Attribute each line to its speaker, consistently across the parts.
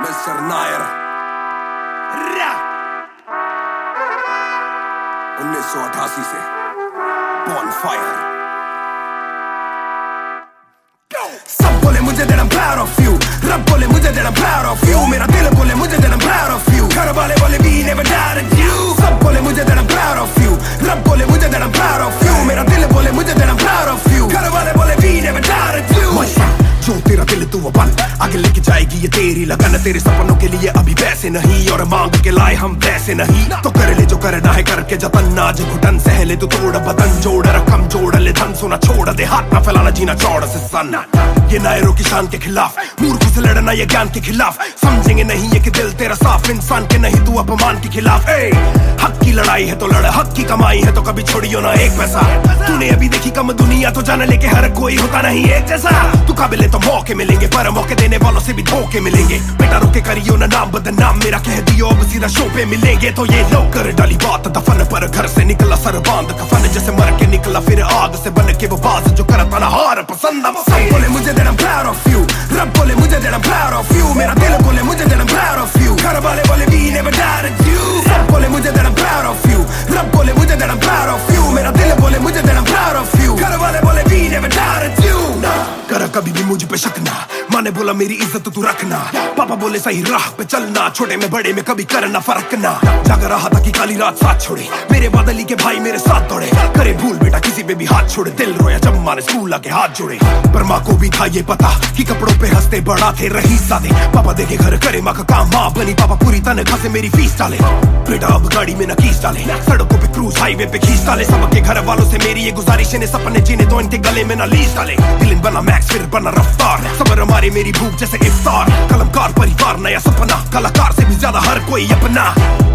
Speaker 1: Mister Nair 1988 से bonfire. सब बोले मुझे that I'm proud of you, रब बोले मुझे that I'm proud of you, मेरा दिल बोले मुझे that I'm proud of you, घर वाले बोले we never doubted you। सब बोले मुझे that I'm proud of you, रब बोले मुझे that I'm proud of you, मेरा दिल बोले मुझे that I'm proud of you, घर वाले बोले we never doubted you। जो तेरा दिल तू वो बन, आगे लेके जाएगी ये तेरी लगन। तेरे सपनों के लिए अभी पैसे नहीं और मांग के लाए हम वैसे नहीं, तो कर ले जो करना है करके जतन। आज घुटन सहले तू तोड़ बदन, जोड़ रकम जोड़ ले धन, सोना छोड़ दे हाथ ना फैलाना जीना चौड़ से सन। ये नायरों की शान के खिलाफ, मूर्ख से लड़ना ये ज्ञान के खिलाफ। समझेंगे नहीं ये कि दिल तेरा साफ, इंसान के नहीं तू अपमान के खिलाफ। हक की लड़ाई है तो लड़, हक की कमाई है तो कभी छोड़ियो ना एक पैसा। तूने अभी देखी कम दुनिया तो जान ले के हर कोई होता नहीं एक जैसा। तू काबिल तो मौके मिलेंगे पर मौके देने वालों से भी धोखे मिलेंगे। बेटा रोके करियो ना नाम बदनाम, मेरा कह दियो अब सीधा शो पे मिलेंगे। तो ये लो कर डाली बात दफन पर, घर से निकला सर बांध कफन, जैसे मर के निकला फिर आग से बन के वो बाज जो करता ना हार पसंद। सब बोले मुझे that I'm proud of you, रब बोले मुझे that I'm proud of you, मेरा दिल बोले मुझे that I'm proud of you, घर वाले बोले we never doubted you। सब बोले मुझे that I'm proud of you, रब बोले मुझे that I'm proud of you, मेरा दिल बोले मुझे that I'm proud of you, घर वाले बोले we never doubted you। ना कर कभी भी मुझ पे शक ना, माँ ने बोला मेरी इज्जत तू रखना, पापा बोले सही राह पे चलना, छोटे में बड़े में कभी करना फर्क ना। जाग रहा था कि काली रात साथ छोड़े, मेरे बादली के भाई मेरे साथ दौड़े। करे भूल बेटा किसी पे भी हाथ छोड़े, दिल रोया जब माँ ने स्कूल आके हाथ जोड़े। पर माँ को भी था ये पता कि कपड़ों पे हंसते बड़ा थे रईस सादे। पापा देखे घर करे माँ का काम, माँ बनी पापा पूरी तनख्वाह से मेरी फीस डाले। बेटा अब गाड़ी में न कीस डाले, सड़कों पे क्रूज हाईवे पे खींच डाले। सबके घर वालों से मेरी ये गुजारिश है, सपने जीने तो इनके गले में न लीस डाले। दिल बना मैक्स फिर बना रफ्तार, सबर हमारे मेरी भूख जैसे इफ्तार। कलमकार परिवार नया सपना, कलाकार से भी ज्यादा हर कोई अपना।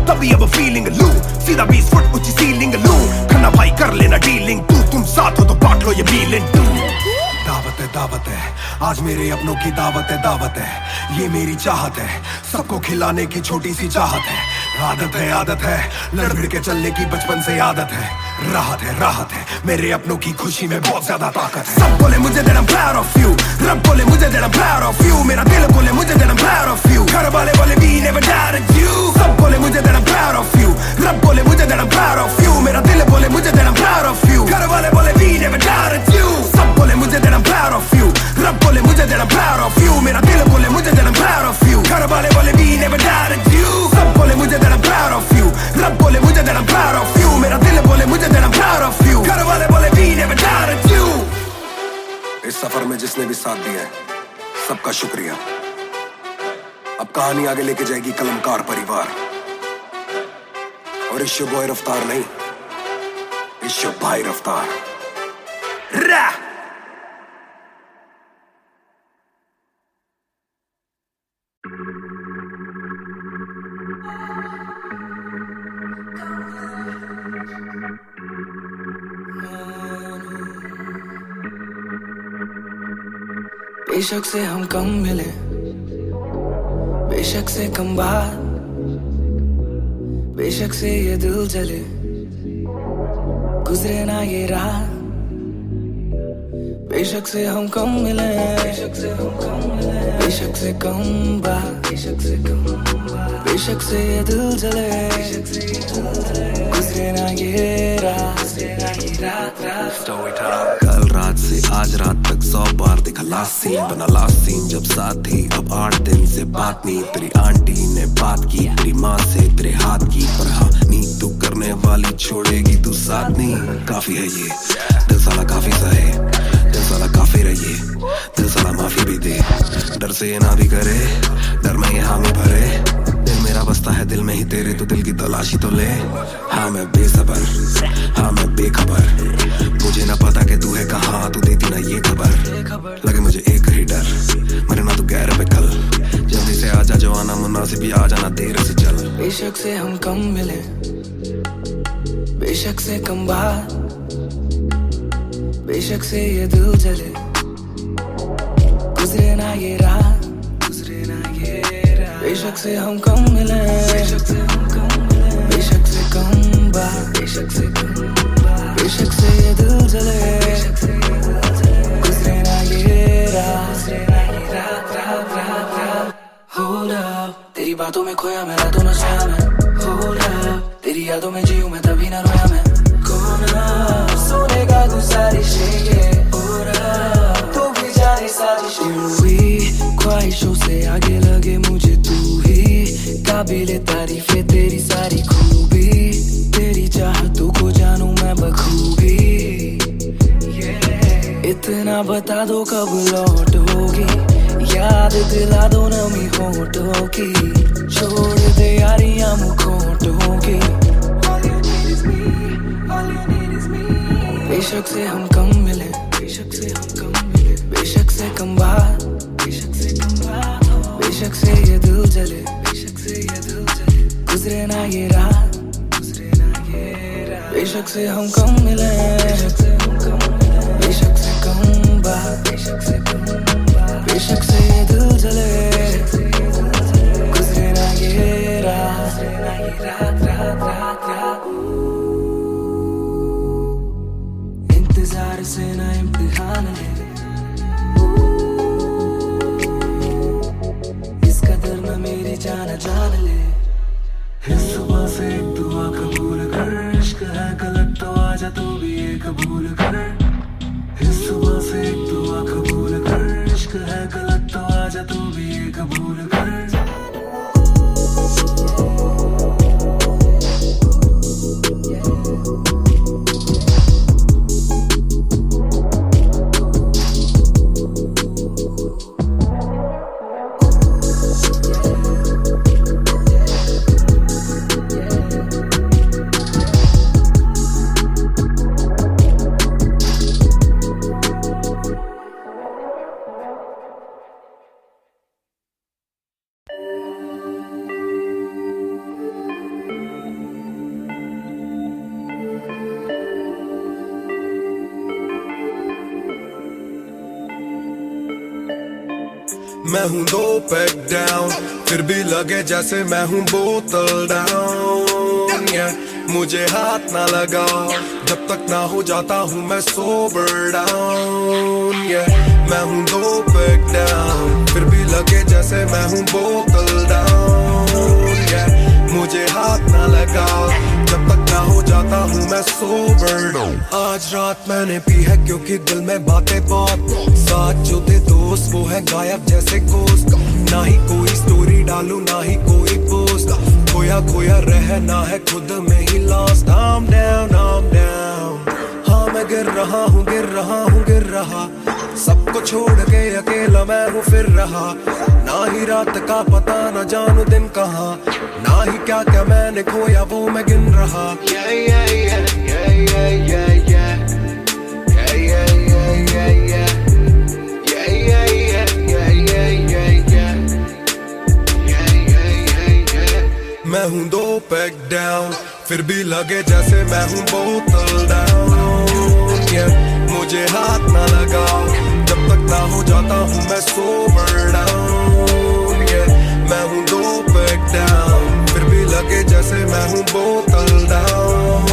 Speaker 1: तभी अब फीलिंग लू, सीधा 20 फुट ऊंची सीलिंग लू। खन्ना भाई कर लेना डीलिंग, तुम साथ हो तो बांट लो ये मीलिंग। दावत है आज मेरे अपनों की दावत है, ये मेरी चाहत है, सबको खिलाने की छोटी सी चाहत है। आदत है लड़ भिड़ के चलने की बचपन से आदत है। राहत है मेरे अपनों की खुशी में बहुत ज्यादा ताकत है। सब बोले मुझे that I'm proud of you, रब बोले मुझे that I'm proud of you, मेरा दिल बोले मुझे that I'm proud of you, घर वाले बोले we never doubted you। सब बोले मुझे that I'm proud of you, रब बोले मुझे that I'm proud of you, मेरा दिल बोले मुझे that I'm proud of you, घर वाले बोले we never doubted you। सब बोले मुझे that I'm proud of you, रब बोले मुझे that I'm proud of you, मेरा दिल बोले मुझे that I'm proud of you, घर वाले बोले we never doubted you। सब बोले मुझे that I'm proud of you, रब बोले मुझे that I'm proud of you, मेरा दिल बोले मुझे that I'm proud of you, घर वाले बोले we never doubted you। इस सफर में जिसने भी साथ दिया है सबका शुक्रिया। अब कहानी आगे लेके जाएगी कलमकार परिवार, और इश्यो बॉय रफ्तार नहीं, इश्यो भाई रफ्तार।
Speaker 2: बेशक से हम कम मिले, बेशक से कम बात, बेशक से ये दिल जले, गुजरे ना ये रात। बेशक से हम कम मिले, बेशक से कम बात, बेशक से ये दिल जले, गुजरे ना ये रात।
Speaker 3: कल रात से आज रात तक 100 बार देखा लास्ट सीन, बना लास्ट सीन जब साथ थी। अब 8 दिन से बात नहीं, तेरी आंटी ने बात की, तेरी माँ से तेरे हाथ की। पर हाँ नींद तू करने वाली छोड़ेगी तू साथ नहीं। काफी है ये दिल साला, काफी सहे दिल साला, काफी रहिए दिल साला, माफी भी दे। डर से ये ना भी करे, डर में ये हामी भरे। दिल मेरा बसता है दिल में ही तेरे, तो दिल की तलाशी तो ले। हाँ मैं बेसबर, हाँ मैं बेखबर, मुझे ना पता कि तू है कहाँ, तू देती ना ये खबर। लगे मुझे एक ही डर, मरे ना तू गैर पे कल। जल्दी से आजा जो आना मुनासिब, भी आ जाना देर से चल।
Speaker 2: बेशक से हम कम मिले, बेशक से कम बात, बेशक से ये दिल जले, गुजरे ना ये रात। बेशक से हम कम मिले, बेशक से कम बात, बेशक से ये दिल जले, गुजरे ना ये रात। बातों में खोया मैं, रातों न सोया मैं। हो रहा तेरी यादों में जीऊं मैं, तभी न रोया मैं। कौन सुनेगा तू सारी शेर, हो रहा तू भी जाने साजिशें हुई। ख्वाहिशों से आगे लगे मुझे तू ही, काबिले तारीफ है तेरी सारी खूबी। तेरी चाहतों को जानूं मैं बखूबी। इतना बता दो कब लौटोगी, याद दिला दो नमी होठों की। छोड़ दे यारियां मुखोटों की। बेशक से हम कम मिले, बेशक से हम कम मिले, बेशक से कम बात, बेशक से कम बात। बेशक से ये दिल जले, बेशक से ये दिल जले। गुजरे ना ये रात, गुजरे ना ये रात। बेशक से हम कम मिले, बेशक से हम कम मिले, बेशक से कम बात, बेशक से कम बात। बेशक से ये दिल जले, गुजरे ना ये रात, रात रात रात रात। इंतजार से ना इम्तिहान ले, इस कदर न मेरी जान जान ले। इस सुबह से एक दुआ कबूल कर, इश्क है गलत तो आजा तू भी ये कबूल कर। इस सुबह से एक दुआ कबूल कर, इश्क है गलत तो आजा तू भी ये कबूल कर।
Speaker 3: मैं हूँ 2 पैक डाउन, फिर भी लगे जैसे मैं हूँ बोतल डाउन। मुझे हाथ ना लगाओ जब तक ना हो जाता हूँ मैं सोबर डाउन। मैं हूँ 2 पैक डाउन, फिर भी लगे जैसे मैं हूँ बोतल डाउन। मुझे हाथ ना लगाओ जब तक ना हो जाता हूँ मैं सोबर डाउन। आज रात मैंने पी है क्योंकि दिल में बातें बहुत। साथ जो थे दोस्त वो है गायब जैसे गोश्त। ना ही कोई स्टोरी डालूं ना ही कोई पोस्ट। खोया खोया रहना है खुद में he lost. I'm down, I'm down। हाँ मैं गिर रहा हूँ गिर रहा हूँ गिर रहा। सबको छोड़ के अकेला मैं हूँ फिर रहा। ना ही रात का पता ना जानू दिन कहाँ। ना ही क्या क्या मैंने खोया वो मैं गिन रहा। Yeah, yeah, yeah, yeah, yeah, yeah, yeah. Yeah, yeah, yeah, yeah, yeah. Yeah, yeah, yeah, yeah, yeah, yeah, yeah. Yeah, yeah, yeah, yeah. मैं हूँ 2 पैक डाउन, फिर भी लगे जैसे मैं हूँ बोतल डाउन। मुझे हाथ ना लगाओ जब तक ना हो जाता हूँ मैं सोबर डाउन। मैं हूँ 2 पैक डाउन, फिर भी लगे जैसे मैं हूँ बोतल डाउन।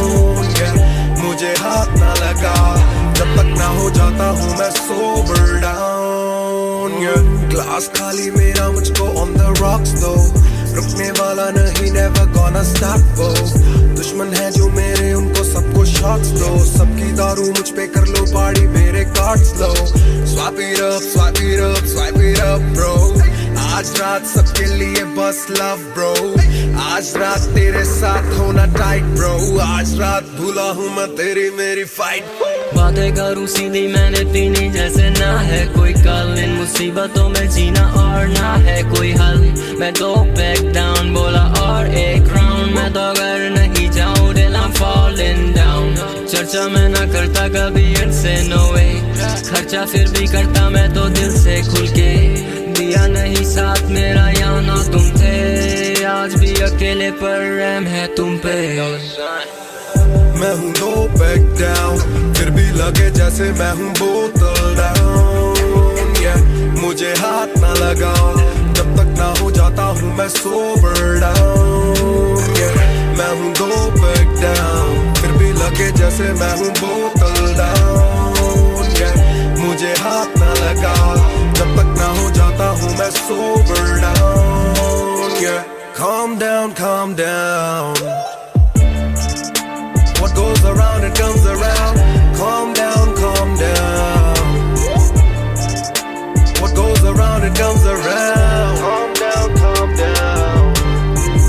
Speaker 3: मुझे हाथ ना लगाओ जब तक ना हो जाता हूँ मैं सोबर डाउन। ग्लास खाली मेरा मुझको ऑन द रॉक्स दो। रुकने वाला नहीं never gonna stop वो। दुश्मन है जो मेरे उनको सबको शॉट्स दो। सबकी दारू मुझ पे कर लो पार्टी मेरे cards low. Swipe it up, swipe it up, swipe it up bro। आज रात सबके लिए बस लव ब्रो। आज रात तेरे साथ होना टाइट ब्रो। आज रात भूला हूँ मैं तेरी मेरी फाइट।
Speaker 4: बातें करूँ सीधी मैंने पीनी जैसे ना है कोई कल। इन मुसीबतों में जीना और ना है कोई हल। मैं 2 पैक डाउन बोला और एक राउंड। मैं तो अगर नहीं जाऊँ दिल I'm falling down। चर्चा मैं ना करता कभी इनसे no way। खर्चा फिर भी करता मैं तो दिल से खुल के। दिया नहीं साथ मेरा या ना तुम थे। आज भी अकेले पर रहम है तुम पे।
Speaker 3: मैं हूँ 2 पैक डाउन, फिर भी लगे जैसे मैं हूँ बोतल डाउन। मुझे हाथ ना लगाओ जब तक ना हो जाता हूँ मैं सोबर डाउन। मैं हूँ 2 पैक डाउन, फिर भी लगे जैसे मैं हूँ बोतल डाउन। मुझे हाथ ना लगाओ जब तक ना हो जाता हूँ मैं sober down. calm down. What goes around, it comes around. Calm down, calm down. What goes around, it comes around. Calm down, calm down.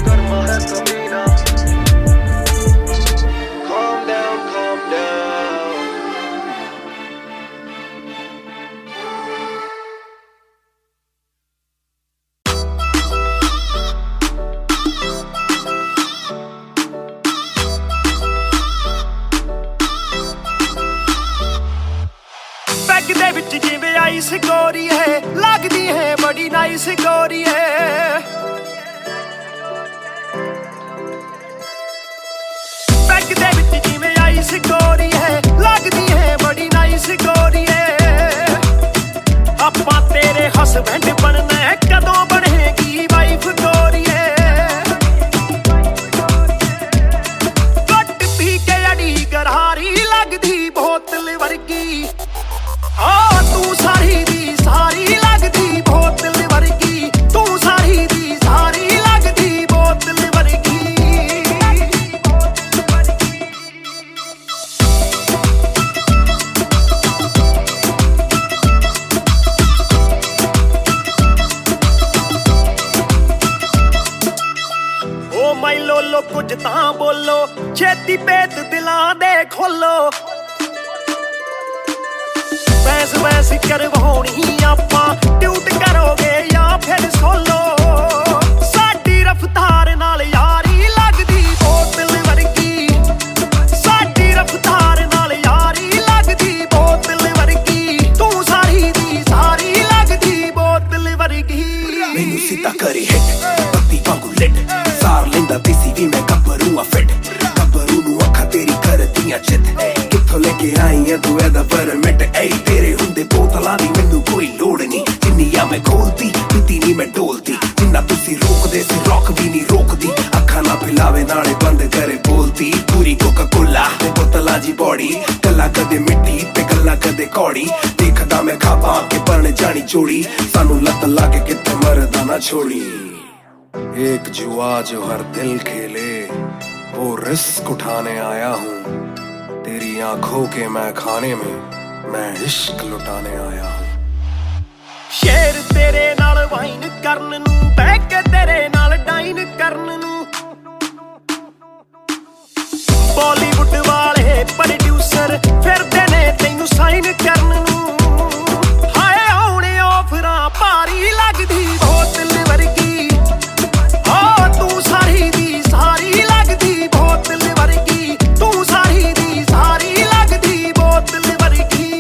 Speaker 3: Karma hai kamina. Calm down, calm down.
Speaker 1: Bag दे विच जिवें ice गोरी है लगदी है बड़ी nice गोरी है बैग दे विच जिवें आइस गोरी है लगदी है बड़ी नाइस गोरी है आपां तेरे हसबैंड बनना है कदों बनेगी वाइफ गोरी है घट पी के अड़ी गरारी लगदी बोतल वर्गी आ तू सारी दी सारी लगदी बोतल वर्गी तू सारी दी सारी लगदी बोतल वर्गी ओ माई लोलो कुछ तां बोलो छेती पेत दिलां दे खोलो बहस बहस करवाउणी आपां ट्यूट करोगे या फिर सोलो साडी रफ्तार नाल यारी लगदी बोतल वर्गी साडी रफ्तार नाल यारी लगदी बोतल वर्गी तू सारी दी सारी लगदी बोतल वर्गी
Speaker 3: मैनू सीधा करे हिट पत्ती वांगू लिट सार लेंदा देसी भी मैं गब्बरू आ फिट गब्बरू नू अखा तेरी करदियां चित कित्थों लेके आई है तू एदा परमिट ऐ तेरे हुंदे बोतलां दी मैनू कोई लोड़ नहीं जिन्नियां मैं खोलती पीती नहीं मैं डोलती जिन्ना तुसी रोकदे सी रॉक भी नहीं रोकदी अखा ना पिलावे नाले बंद करे बोलती पूरी कोका कोला ते बोतलां जी बॉडी गल्ला कदे मिट्टी ते गल्ला कदे कौड़ी देखदा मैं खाबा के बन जानी जोड़ी सानू लत लागे कित्थे मरदा ना छोड़ी एक जुआ जो हर दिल खेले वो रिस्क उठाने आया हूँ तेरी आंखों के मैं खाने में मैं इश्क लुटाने आया हूँ
Speaker 1: शेर तेरे नाल वाइन करन नू बह के तेरे नाल डाइन करन नू बॉलीवुड वाले प्रोड्यूसर फिरदे ने तैनू साइन करन नू हाय आउणे ऑफरां भारी लगदी बोतल वर्गी आ तू सारी दी सारी लगदी बोतल वर्गी तू सारी दी सारी लगदी बोतल वर्गी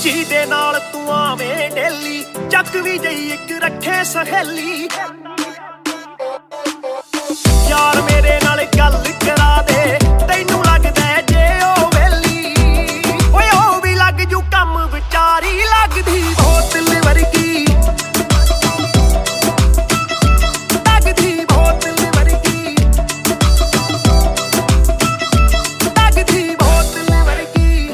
Speaker 1: ਜਿਹਦੇ ਨਾਲ ਤੂੰ ਆਵੇਂ ਡੇਲੀ ਚੱਕ ਵੀ ਜਈ ਇੱਕ ਰੱਖੇ ਸਹੇਲੀ ਯਾਰ ਮੇਰੇ ਨਾਲ ਗੱਲ ਕਰਾ ਦੇ ਤੈਨੂੰ ਲੱਗਦਾ ਜੇ ਉਹ ਵੇਲੀ ਓਏ ਉਹ ਵੀ ਲੱਗ ਜੂ ਕੰਮ ਵਿਚਾਰੀ ਲੱਗਦੀ ਬੋਤਲ ਵਰਗੀ ਲੱਗਦੀ ਬੋਤਲ ਵਰਗੀ ਲੱਗਦੀ ਬੋਤਲ ਵਰਗੀ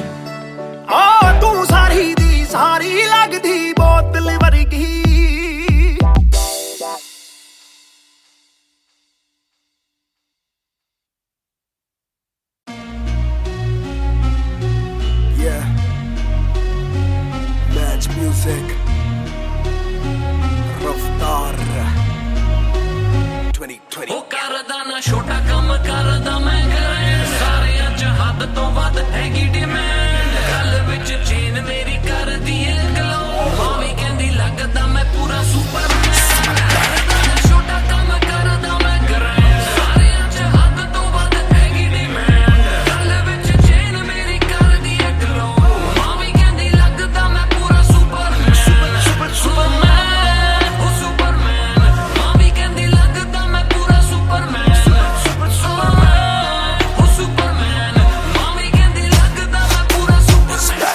Speaker 1: ਆ ਤੂੰ ਸਾਰੀ ਦੀ ਸਾਰੀ ਲੱਗਦੀ ਬੋਤਲ ਵਰਗੀ
Speaker 3: Yeah Match music Raftar 2020
Speaker 4: ਉਹ ਕਰਦਾ ਨਾ ਛੋਟਾ ਕੰਮ ਕਰਦਾ ਮੈਂ ਕਰਾਂ ਸਾਰਿਆਂ ਚ ਹੱਦ ਤੋਂ ਵੱਧ ਹੈਗੀ ਡਿਮਾਂਡ ਗੱਲ ਵਿੱਚ ਚੇਨ ਮੇਰੀ ਕਰਦੀ ਏ ਗਲੋ ਮਾਵੀ ਕਹਿੰਦੀ ਲੱਗਦਾ ਮੈਂ ਪੂਰਾ ਸੁਪਰਮੈਨ ਕਰਦਾ ਨਾ ਛੋਟਾ ਕੰਮ ਕਰਦਾ ਮੈਂ ਕਰਾਂ ਸਾਰਿਆਂ ਚ ਹੱਦ ਤੋਂ ਵੱਧ ਹੈਗੀ ਡਿਮਾਂਡ ਗੱਲ ਵਿੱਚ ਚੇਨ ਮੇਰੀ ਕਰਦੀ ਏ ਗਲੋ ਮਾਵੀ ਕਹਿੰਦੀ ਲੱਗਦਾ ਮੈਂ ਪੂਰਾ ਸੁਪਰਮੈਨ ਸੁਪਰਮੈਨ ਉਹ ਸੁਪਰਮੈਨ ਮਾਵੀ ਕਹਿੰਦੀ ਲੱਗਦਾ ਮੈਂ ਪੂਰਾ ਸੁਪਰਮੈਨ ਉਹ ਸੁਪਰਮੈਨ ਮਾਵੀ ਕਹਿੰਦੀ ਲੱਗਦਾ ਮੈਂ ਪੂਰਾ ਸੁਪਰਮੈਨ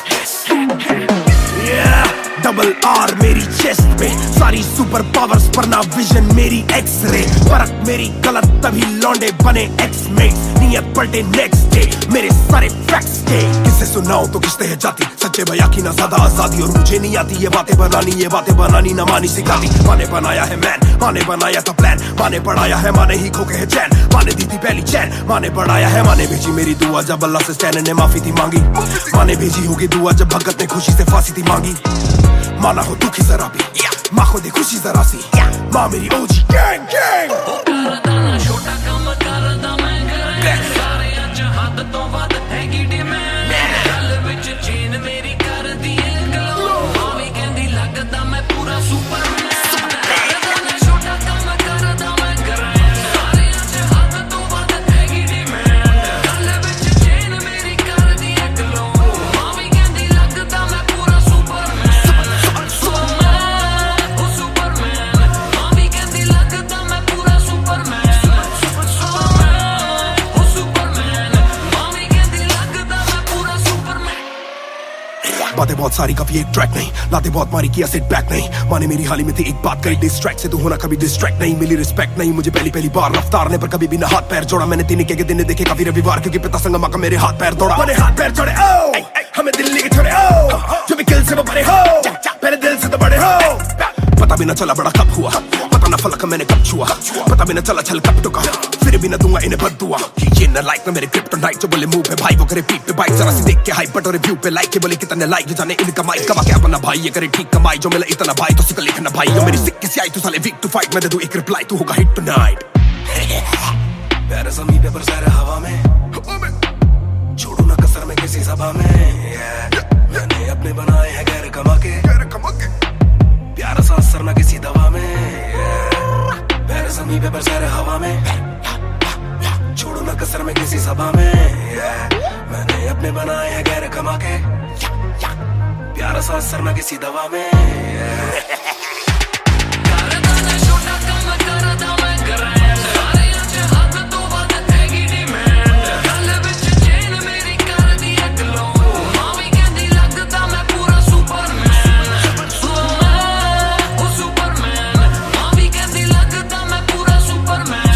Speaker 3: डबल आर मेरी चेस्ट पे सारी सुपर पावर्स पर ना विजन मेरी एक्स रे परख मेरी गलत तभी लौंडे बने एक्स मेट
Speaker 1: नीयत पलटे नेक्स्ट डे, मेरे सारे फैक्ट्स के किससे सुनाओ तो किस्ते है जाती, सच्चे भैया की ना ज्यादा आजादी। और मुझे नहीं आती ये बातें बनानी ना मानी सिखाती। माने बनाया है मैन, माने बनाया था प्लान, माने पढ़ाया है, माने ही खोके है चैन, माने दी थी पहली चैन, माने बढ़ाया है, माने भेजी मेरी दुआ जब अल्लाह से स्टैन ने माफी थी मांगी, माने भेजी होगी दुआ जब भगत ने खुशी से फांसी थी मांगी। माना हो दुखी जरा भी, माँ को दे खुशी जरा सी, माँ मेरी ओजी गैंग गैंग।
Speaker 4: छोटा काम करदा मैं करे सारे अज हद तो वध हैगी डिमांड, गल विच चेन मेरी कर दी गलो, मावी कहंदी लगदा मैं पूरा सुपरमैन। छोटा काम करदा मैं करे सारे अज हद तो वध हैगी डिमांड, गल विच चेन मेरी कर दी गलो, मावी कहंदी लगदा मैं पूरा सुपरमैन। सुपरमैन मावी कहंदी लगदा मैं पूरा सुपरमैन।
Speaker 1: बातें बहुत सारी कभी एक ट्रैक नहीं, लाते बहुत मारी किया सेट बैक नहीं, माने मेरी हाल ही में थी एक बात कही, डिस्ट्रैक्ट से तू होना कभी डिस्ट्रैक्ट नहीं, मिली रिस्पेक्ट नहीं मुझे पहली बार रफ्तार ने पर कभी भी ना हाथ पैर जोड़ा। मैंने तीन के दिन देखे काफी रविवार क्योंकि पिता संगमा का मेरे हाथ पैर दौड़ा, मैंने हाथ पैर जोड़े ओ हमें दिल्ली के छोड़े ओ जो भी किल से वो बड़े हो, मेरे दिल से तो बड़े हो। पता भी ना चला बड़ा कब हुआ, पता ना फलक मैंने कब छुआ, पता भी ना चला छल कब टुका, फिर भी ना दूंगा इन्हें बद्दुआ। ये न लाइक ना मेरे क्रिप्टोनाइट जो बोले मुंह पे भाई वो करे पीठ पे बाइक, जरा सी देख के हाइप बट और रिव्यू पे लाइक के बोले कितने लाइक जाने इनका माइक कमा क्या बना भाई, ये करे ठीक कमाई जो मिला इतना भाई तो सिकल लिखना भाई। जो मेरी सिक्की सी आई तू साले वीक टू फाइट, मैं दे दूं एक रिप्लाई तू होगा हिट टुनाइट। पैर ज़मीं पे पर सैर हवा में, छोड़ू ना कसर में किसी सभा में, मैंने अपने बनाए हैं गैर कमा के, प्यारा सा असर ना किसी दवा में, पैर ज़मीं पे पर सैर हवा में, छोड़ू ना कसर में किसी सभा में, मैंने अपने बनाए हैं गैर कमा के, प्यारा सा असर ना किसी दवा में।
Speaker 4: छोटा काम करदा मैं करे सारे अज हद तो वध हैगी डिमांड, गल विच चेन मेरी कर दी गलो, मावी कहंदी लगदा मैं पूरा सुपरमैन। सुपरमैन मावी कहंदी लगदा मैं पूरा सुपरमैन।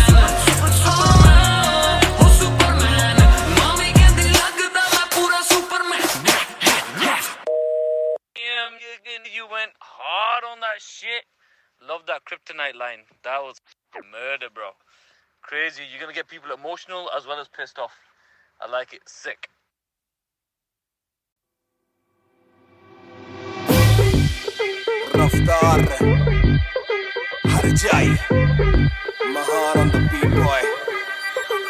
Speaker 4: सुपरमैन मावी कहंदी लगदा मैं पूरा Superman. You went hard on that shit. Love that kryptonite line. That was murder, bro. Crazy. You're gonna get people emotional as well as pissed off. I like it. Sick.
Speaker 1: रफ्तार हर जाई, Mahar on the beat boy,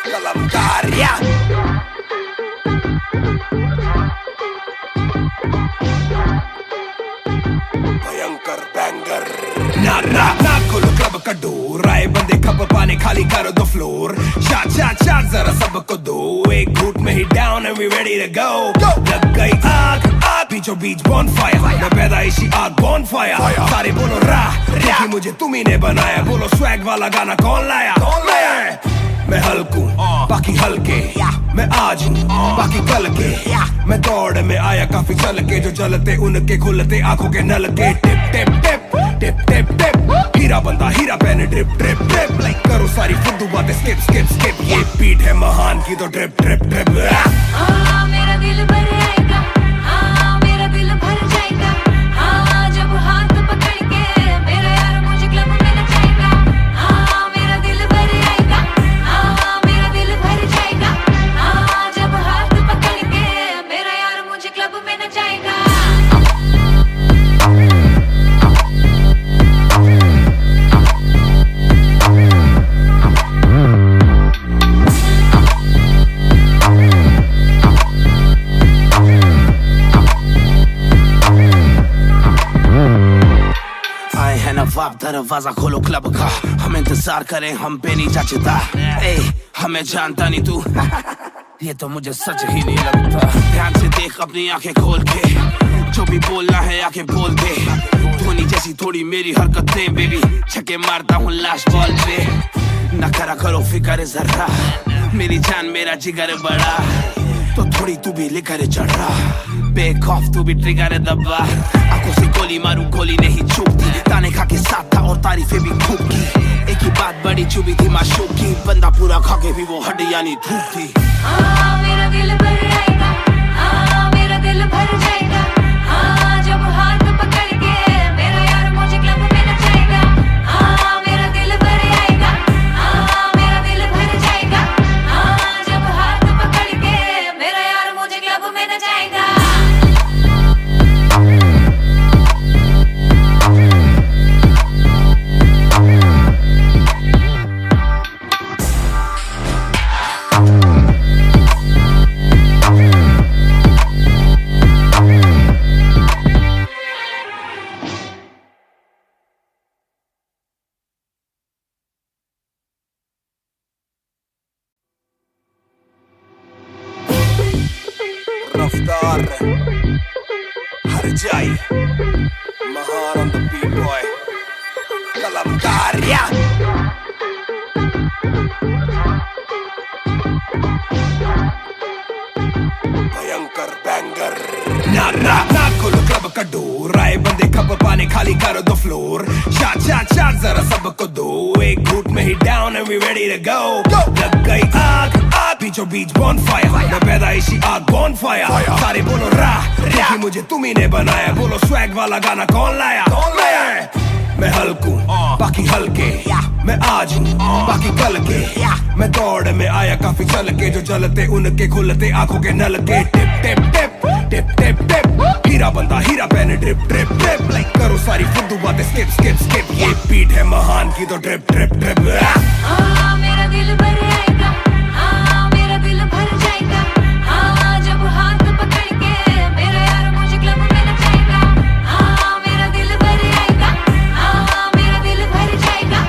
Speaker 1: कलमकार या भयंकर banger. ना खोलो club का door, आए बंदे खप पाने खाली करो दो फ्लोर, शाट जरा सबको दो, एक घूट में ही down and we ready to go. लग गई आग बीचों बीच बॉनफायर, मैं पैदाइशी आग बॉनफायर, सारे बोलो राह क्योंकि मुझे तुम्ही ने बनाया, बोलो स्वैग वाला गाना कौन लाया। मैं हल्कू बाकी हल्के, मैं आज हूँ बाकी कल के, मैं दौड़ में आया काफी चल के, जो चलते उनके खुलते आंखों के नल के। टिप टिप टिप टिप टिप टिप हीरा बंदा हीरा पहने ड्रिप ड्रिप ड्रिप, लाइक करो सारी फुद्दू बातें स्किप स्किप स्किप, ये बीट है महान की तो ड्रिप ड्रिप ड्रिप।
Speaker 5: मेरा दिल भर आएगा, मेरा दिल भर जाएगा, जब हाथ पकड़ के मेरा यार मुझे क्लब में नचाएगा। मेरा दिल भर आएगा, मेरा दिल भर जाएगा, जब हाथ पकड़ के मेरा यार मुझे क्लब में नचाएगा।
Speaker 6: नवाब दरवाजा खोलो क्लब का, हम इंतजार करें हम पे नहीं जचता, हमें जानता नहीं तू ये तो मुझे सच ही नहीं लगता। ध्यान से देख अपनी आंखें खोल के, जो भी बोलना है आके बोल दे, धोनी जैसी थोड़ी मेरी हरकतें बेबी, छक्के मारता हूँ लास्ट बॉल पे, न करा करो फिक्र जरा, मेरी जान मेरा जिगर बड़ा, तो थोड़ी तू भी लेकर चढ़ रहा। बेखौफ तू भी ट्रिगर दबा आंखों से गोली मारू गोली नहीं चूकती ताने खा के साथ था और तारीफें भी खूब की एक ही बात बड़ी चुभी थी माशूक की बंदा पूरा खा के भी वो हड्डियां नहीं टूटती
Speaker 5: मेरा दिल भर आएगा मेरा दिल भर जाएगा जब हाथ पकड़ के मेरा यार मुझे क्लब में नचाएगा मेरा दिल भर आएगा मेरा दिल भर जाएगा जब हाथ पकड़ के मेरा यार मुझे क्लब में नचाएगा
Speaker 3: रफ्तार हर जाई महान on the beat boy कलमकार या भयंकर बैंगर ना खोलो क्लब का डोर आए बंदे खबर पाने खाली करो दो फ्लोर शाट जरा सबको दो एक घूट में ही down and we ready to go लग गई आग बीचों बीच bonfire मैं पैदाइशी आग bonfire सारे बोलो राह क्योंकि मुझे तुम्ही ने बनाया बोलो स्वैग वाला गाना कौन लाया मैं हल्कू बाकी हल्के मैं आज हूँ बाकी कल के मैं दौड़ में आया काफी चल के जो चलते उनके खुलते आंखों के नल के टिप टिप टिप टिप टिप टिप हीरा बंदा हीरा पहने ड्रिप ड्रिप ड्रिप लाइक करो सारी फुद्दू बातें स्किप स्किप स्किप ये बीट है महान की तो ड्रिप ड्रिप ड्रिप
Speaker 5: मेरा दिल भर आएगा मेरा दिल भर जाएगा जब हाथ पकड़ के मेरा यार मुझे क्लब में नचाएगा मेरा दिल भर आएगा मेरा दिल भर जाएगा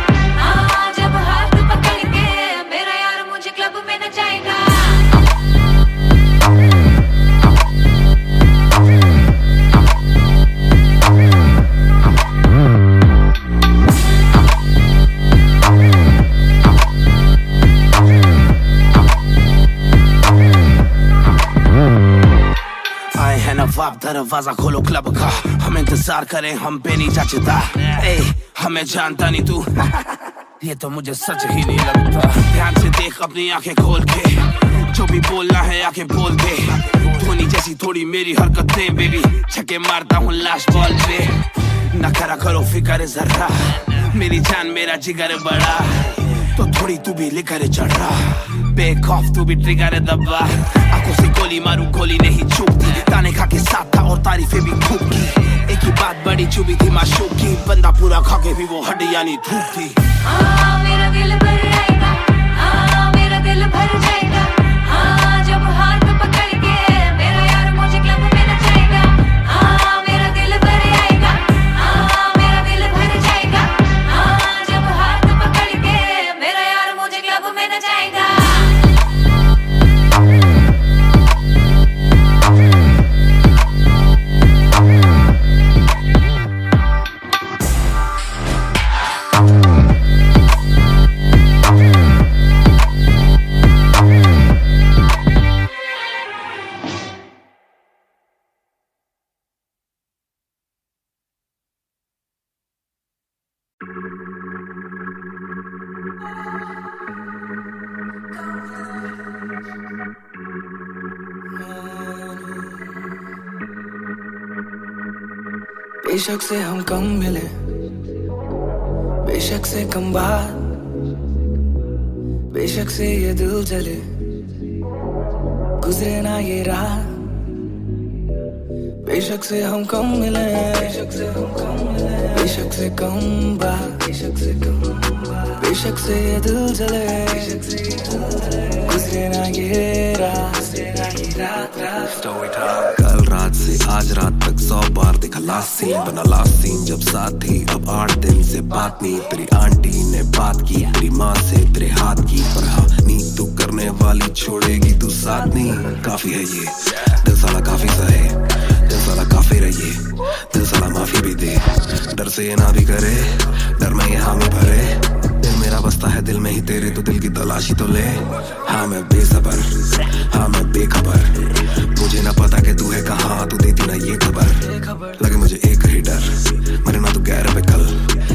Speaker 5: जब हाथ पकड़ के मेरा यार मुझे क्लब में नचाएगा
Speaker 6: नवाब दरवाजा खोलो क्लब का हम इंतजार करें हम पे नहीं जचता हमें जानता नहीं तू ये तो मुझे सच ही नहीं लगता ध्यान से देख अपनी आंखें खोल के जो भी बोलना है आके बोल दे धोनी जैसी थोड़ी मेरी हरकतें बेबी छक्के मारता हूँ लास्ट बॉल पे न करा करो फिक्र जरा मेरी जान मेरा जिगर बड़ा तो थोड़ी तू भी लेकर चढ़ रहा बेखौफ तू भी ट्रिगर दबा आंखों से गोली मारू गोली नहीं चूकती ताने खा के साथ था और तारीफें भी खूब की एक ही बात बड़ी चुभी थी माशूक की बंदा पूरा खा के भी वो हड्डियां नहीं टूटती
Speaker 5: मेरा दिल भर आएगा मेरा दिल भर जाएगा जब हाथ पकड़ के मेरा यार मुझे क्लब में नचाएगा मेरा दिल भर आएगा मेरा दिल भर जाएगा जब हाथ पकड़ के मेरा यार मुझे क्लब में नचाएगा
Speaker 2: बेशक से हम कम मिले बेशक से कम बात बेशक से ये दिल जले गुजरे ना ये रात बेशक से हम कम मिले बेशक से हम कम मिले बेशक से कम बात बेशक से कम बात बेशक से ये दिल जले गुजरे ना ये रात
Speaker 3: कल रात से आज रात तक 100 बार देखा लास्ट सीन बना लास्ट सीन जब साथ थी अब 8 दिन से बात नहीं तेरी आंटी ने बात की तेरी माँ से तेरे हाथ की पर हाँ नी तू करने वाली छोड़ेगी तू साथ नहीं काफी है ये दिल साला काफी सहे दिल साला काफी रहिए दिल साला माफी भी दे डर से ये ना भी करे डर में ये हामी भरे दिल मेरा मेरा बसता है दिल में ही तेरे, तो दिल की तलाशी तो ले। हाँ मैं बेसबर, हाँ मैं बेखबर, मुझे ना पता कि तू है कहाँ, तू देती ना ये खबर। लगे मुझे एक ही डर, मरे ना तू गैर पे कल,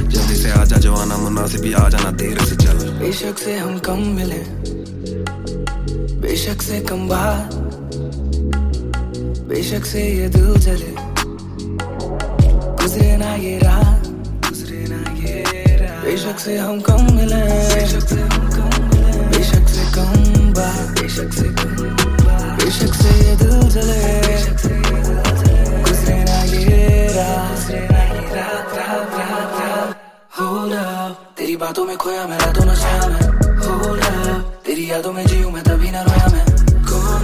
Speaker 3: जल्दी से आजा जो आना मुनासिब ही आ जाना देर से चल।
Speaker 2: बेशक से हम कम मिले, बेशक से कम बात, बेशक से ये दिल जले, गुजरे ना ये रात, गुजरे ना ये रात। बेशक से हम कम मिले, बेशक से हम कम मिले, बेशक से कम बात, बेशक से कम बात, बेशक से ये दिल जले, बेशक से ये दिल जले, गुजरे ना ये रात, गुजरे ना ये रात, रात रात रात। Hold up, तेरी बातों में खोया मैं रातों नशा में। Hold up, तेरी यादों में जीऊं मैं तभी ना रोया मैं। कौन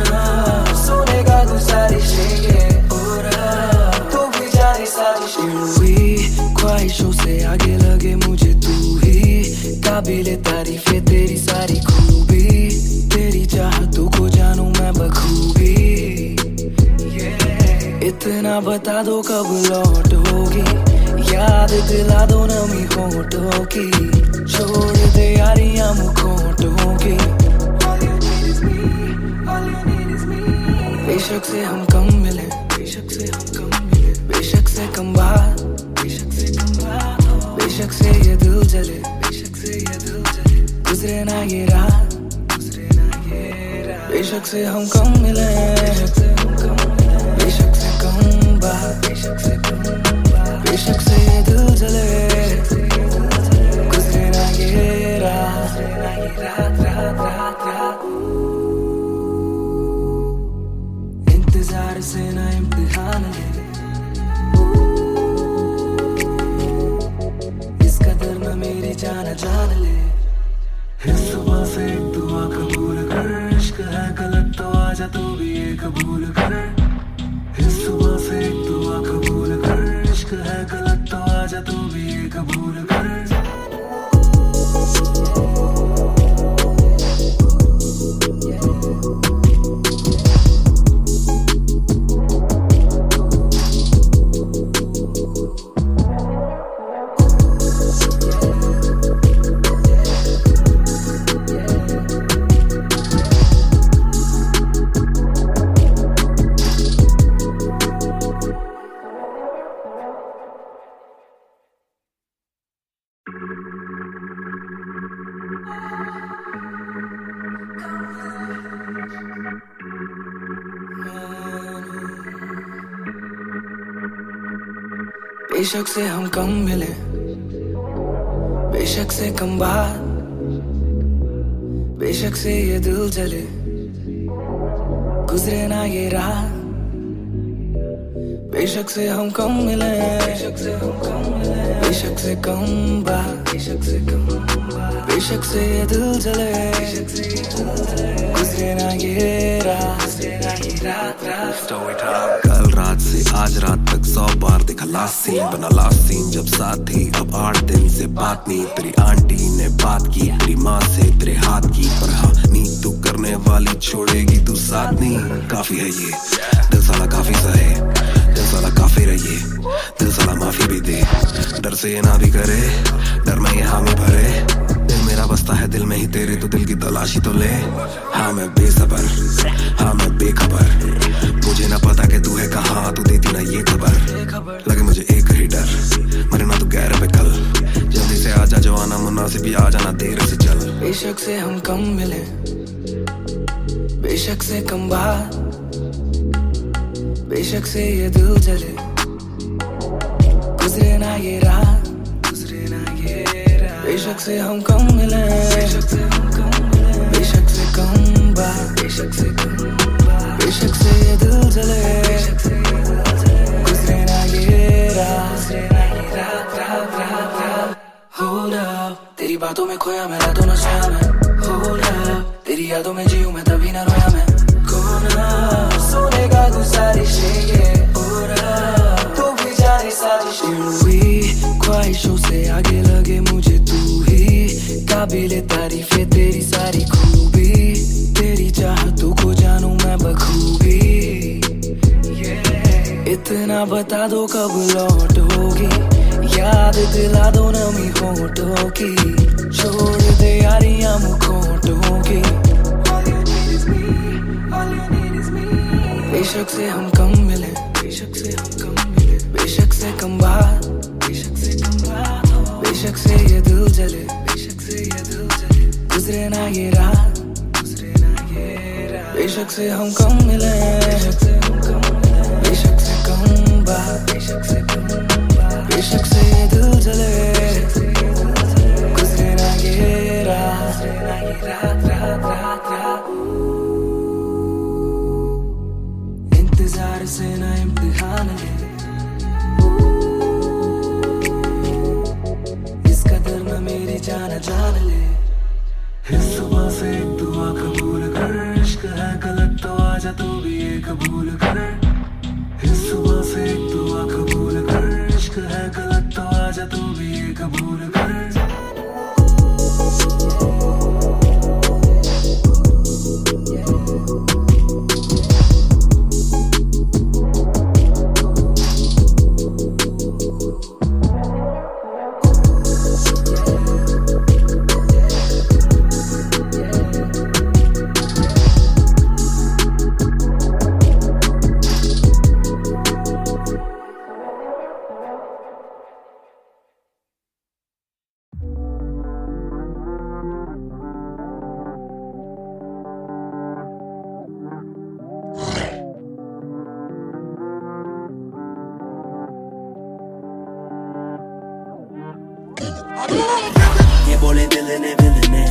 Speaker 2: सोनेगा तू सारी शेगे, तू भी जाने साजिशें हुई, ख्वाहिशों से आगे लगे मुझे तू ही, काबिले तारीफ है तेरी सारी खूबी, तेरी चाहतों को जानूं मैं बखूबी। इतना बता दो कब लौट होगी, याद दिला दो नमी होठों की, छोड़ दे यारियां मुखोटों की। बेशक से हम कम मिले, बेशक से हम कम मिले, बेशक से कम बात, बेशक से कम बात, बेशक से ये दिल जले, बेशक से ये दिल जले, गुजरे ना ये रात, गुजरे ना ये रात। बेशक से हम कम मिले, बेशक से हम कम मिले, बेशक से कम बात, बेशक से कम बात, बेशक से ये दिल जले, गुजरे ना ये रात, गुजरे ना ये रात, रात रात रात। इंतजार से ना इम्तिहान ले, इस कदर न मेरी जान जान ले। इस सुबह से एक दुआ कबूल कर, इश्क है गलत तो आजा तू भी ये कबूल कर। इस सुबह से एक दुआ कबूल कर, इश्क है गलत तो आजा तू भी ये कबूल कर। बेशक से हम कम मिले, बेशक से कम बात, बेशक से ये दिल जले, गुजरे ना ये रात। बेशक से हम कम मिले, बेशक से हम कम मिले, बेशक से कम बात, बेशक से कम बात, बेशक से ये दिल जले, बेशक से ये दिल जले, गुजरे ना ये रात, गुजरे ना ये रात रात।
Speaker 3: कल रात से आज रात तक 100 बार देखा लास्ट सीन, बना लास्ट सीन जब साथ थी, अब 8 दिन से बात नहीं। तेरी आंटी ने बात की, तेरी माँ से तेरे हाथ की, पर हाँ नींद तू करने वाली छोड़ेगी तू साथ नहीं। काफी है ये दिल साला काफी सहे, दिल साला काफी रहिए, दिल साला माफी भी दे, डर से ये ना भी करे, डर में ये हामी भरे। दिल मेरा बसता है दिल में ही तेरे, तो दिल की तलाशी तो ले। हाँ मैं बेसबर, हाँ मैं बेखबर, मुझे ना पता कि तू है कहाँ, तू देती ना ये खबर। लगे मुझे एक ही डर, मरे ना तू गैर पे कल, जल्दी से आजा जो आना मुनासिब ही आ जाना देर से चल।
Speaker 2: बेशक से हम कम मिले, बेशक से कम बात, बेशक से ये दिल जले, गुजरे ना ये रात, गुजरे ना ये रात। बेशक से हम कम मिले, बेशक से हम कम मिले, बेशक से कम बात, बेशक से कम बात, बेशक से ये दिल जले, बेशक से ये दिल जले, गुजरे ना ये रात, गुजरे ना ये रात, रात रात रात। Hold up, तेरी बातों में खोया मैं रातों नशा में। Hold up, तेरी यादों में जीऊं मैं तभी ना रोया मैं। कौन सोनेगा तू सारी शेगे, तू भी जाने साजिशें हुई, ख्वाहिशों से आगे लगे मुझे तू ही, काबिले तारीफ है तेरी सारी खूबी, तेरी चाहतों को जानूं मैं बखूबी। इतना बता दो कब लौट होगी, याद दिला दो नमी होठों की, छोड़ दे यारियां मुखोटों की, बेशक से हम कम मिले, बेशक से हम कम मिले, बेशक से कम बात, बेशक से कम बात, बेशक से ये दिल जले, बेशक से ये दिल जले, गुजरे ना ये रात, गुजरे ना ये रात, बेशक से हम कम मिले, बेशक से हम कम मिले, बेशक से कम बात, बेशक से कम बात, बेशक से ये दिल जले, गुजरे ना ये रात, रात रात रात रात। इंतजार से ना इम्तिहान ले, इस कदर न मेरी जान जान ले। इस सुबह से एक दुआ कबूल कर, इश्क है गलत तो आजा तू भी ये कबूल कर। इस सुबह से एक दुआ कबूल कर, इश्क है गलत तो आजा तू भी ये कबूल कर।
Speaker 6: ये बोले दिल ने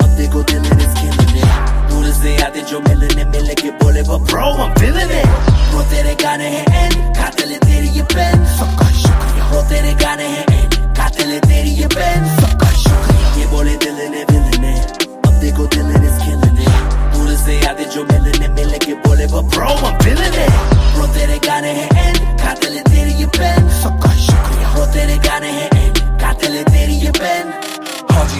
Speaker 6: अब देखो दिल ने स्किल ने, दूर से आते जो मिलने मिले के बोले वो ब्रो I'm feeling it। वो तेरे गाने हैं एंड कातिल है तेरी ये पेन, सबका शुक्रिया। वो तेरे गाने हैं एंड कातिल है तेरी ये पेन, सबका शुक्रिया। ये बोले दिल ने अब देखो दिल ने स्किल ने, दूर से आते जो मिलने मिले के बोले वो ब्रो I'm feeling it। वो तेरे गाने हैं एंड कातिल है तेरी ये पेन, सबका शुक्रिया। वो तेरे गाने हैं एंड कातिल है तेरी ये पेन।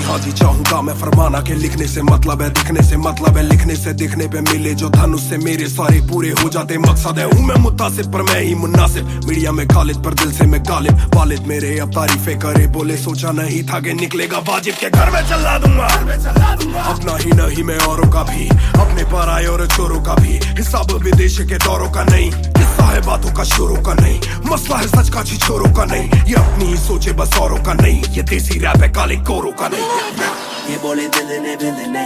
Speaker 3: हाँ जी चाहूंगा मैं फरमाना के लिखने से मतलब है दिखने से मतलब है लिखने से दिखने पे मिले जो धनुष से मेरे सारे पूरे हो जाते मकसद है। हूँ मैं मुतासिब पर मैं ही मुनासिब, मीडिया में खालिद पर दिल से मैं गालिब। वालिद मेरे अब तारीफे करे बोले सोचा नहीं था कि निकलेगा वाजिब के घर में चला दूंगा। अपना ही नहीं मैं औरों का भी, अपने पर आए और चोरों का भी, हिसाब विदेश के दौरों का नहीं, किस्सा है बातों का शोरों का नहीं, मसला है सच का छोरों का नहीं, ये अपनी ही सोचे बस औरों का नहीं, ये देसी रैप है काले कोरों का नहीं।
Speaker 6: ये बोले दिल ने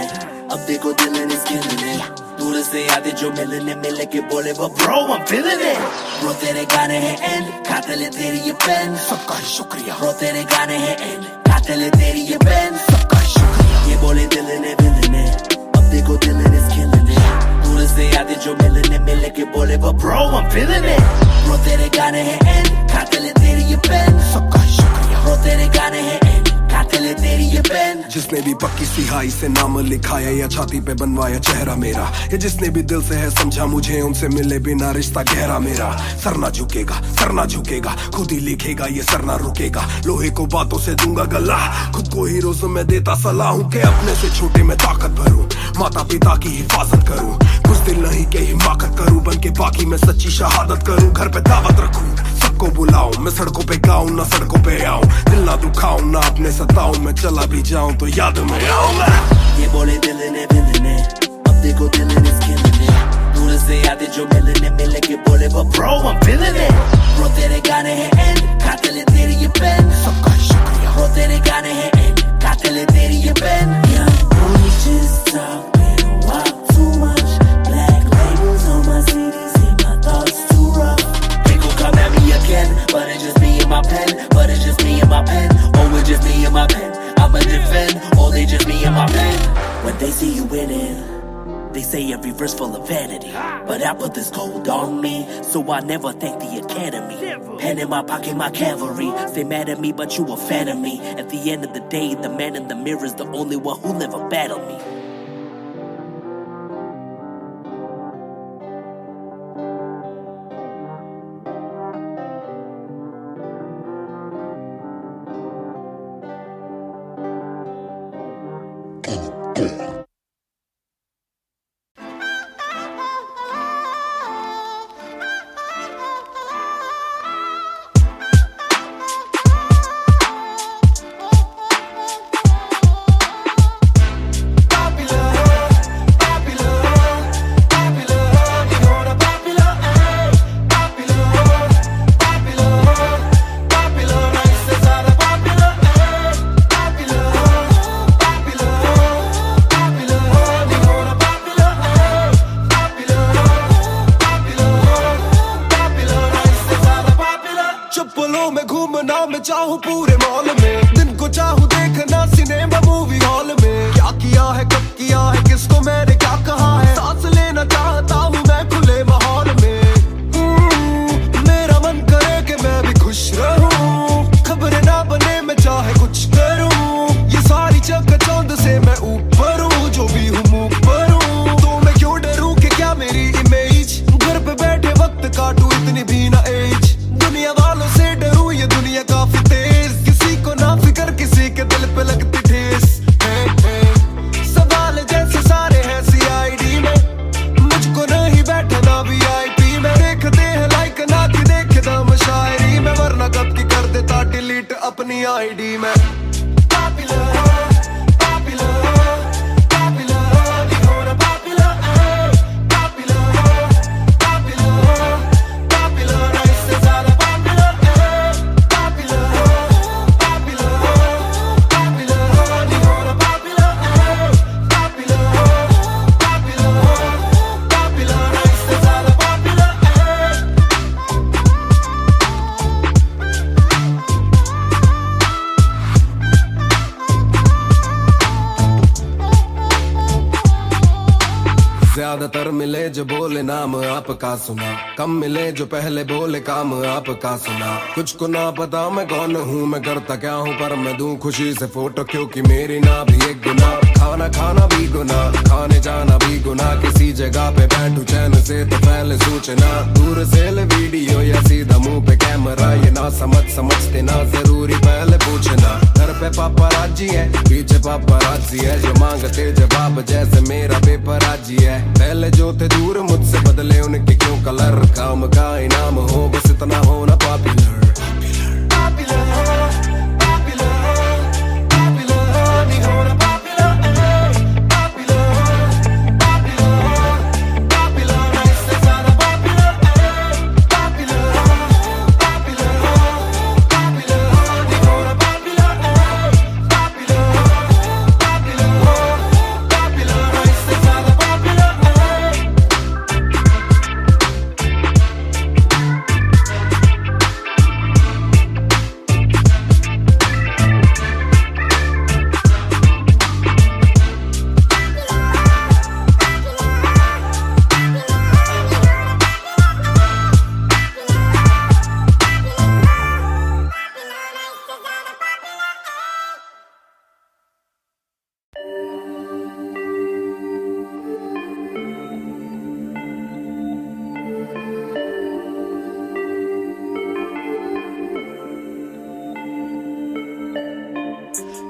Speaker 6: अब देखो दिल ने स्किल ने, दूर से आते जो मिलने मिले के बोले वो ब्रो I'm feeling it। वो तेरे गाने हैं एंड कातिल है तेरी ये पेन, सबका शुक्रिया। वो तेरे गाने हैं एंड कातिल है तेरी ये पेन, सबका शुक्रिया। ये बोले दिल ने अब देखो दिल ने स्किल ने, दूर से आते जो मिलने मिले के बोले वो ब्रो I'm feeling it। वो तेरे गाने हैं एंड कातिल है तेरी ये पेन, सबका शुक्रिया। वो तेरे गाने हैं एंड कातिल है तेरी ये पेन।
Speaker 3: जिसने भी पक्की सिहाई से नाम लिखाया या छाती पे बनवाया चेहरा मेरा, या जिसने भी दिल से है समझा मुझे उनसे मिले बिना रिश्ता गहरा मेरा। सर ना झुकेगा खुद ही लिखेगा ये सर ना रुकेगा, लोहे को बातों से दूंगा गला, खुद को हीरोज़ में देता सलाह हूँ के अपने से छोटे में ताकत भरूं, माता पिता की हिफाजत करूं, कुछ दिल नहीं के हिमाकत करूं, बन के बाकी मैं सच्ची शहादत करूं, घर पे दावत रखूं सबको बुलाऊं, मैं सड़कों पे गाऊं ना सड़कों पे आऊं, दिल ना दुखाऊं ना अपने सताऊं, मैं चला भी जाऊं तो याद में आऊं मैं।
Speaker 6: ये बोले दिल ने अब देखो दिल ने स्किल ने, दूर से आते जो मिलने मिले के बोले वो ब्रो I'm feeling it। वो तेरे गाने हैं एंड कातिल है तेरी ये पेन, सबका शुक्रिया। वो तेरे गाने हैं एंड कातिल है तेरी ये pen. Young boys just talking a lot too much, black labels on my CDs and my thoughts too rough. They gon' come at me again, but it's just me and my pen, but it's just me and my pen, oh it's just me and my pen. I'ma defend, oh they just me and my pen. When they see you winning, they say every verse full of vanity, but I put this gold on me, so I never thank the academy. Pen in my pocket, my cavalry. Stay mad at me, but you a fan of me. At the end of the day, the man in the mirror is the only one who never battled me.
Speaker 7: चाहूं पूरे mall में, दिन को चाहूं देखना cinema movie hall में। क्या किया है कब किया है किसको मैंने क्या कहा है, सांस लेना चाहता हूं मैं खुले माहौल में। मेरा मन करे कि मैं भी खुश रहूं, खबरें ना बने मैं चाहे कुछ करूं। ये सारी चकाचौंध से मैं ऊपर हूं, जो भी हूं मुंह पर हूं। तो मैं क्यों डरूं कि क्या मेरी इमेज, घर पे बैठे वक्त काटूं इतनी भी ना एज। दुनिया वालों से डरूं ये दुनिया काफी तेज, किसी को ना फिकर किसी के दिल पे लगती ठेस। सवाल जैसे सारे हैं CID में, मुझको नहीं बैठना VIP में। देखते हैं लाइक ना कि देखे दम शायरी में, वरना कब की कर देता डिलीट अपनी ID में। ज्यादातर मिले जो बोले नाम आपका सुना, कम मिले जो पहले बोले काम आपका सुना। कुछ को ना पता मैं कौन हूँ, मैं करता क्या हूँ, पर मैं दूं खुशी से फोटो क्योंकि मेरी ना भी एक गुना। खाना खाना भी गुना, खाने जाना भी गुना। किसी जगह पे बैठूं चैन से तो पहले सूचना, दूर से ले वीडियो या सीधा मुंह पे कैमरा। ये ना समझते ना जरूरी पहले पूछना। घर पे पापराजी है पीछे पापराजी है, जो मांगते जवाब जैसे मेरा पेपर आजी है। पहले जो थे दूर मुझसे बदले उनके क्यों कलर, काम का इनाम हो बस इतना होना पॉपुलर।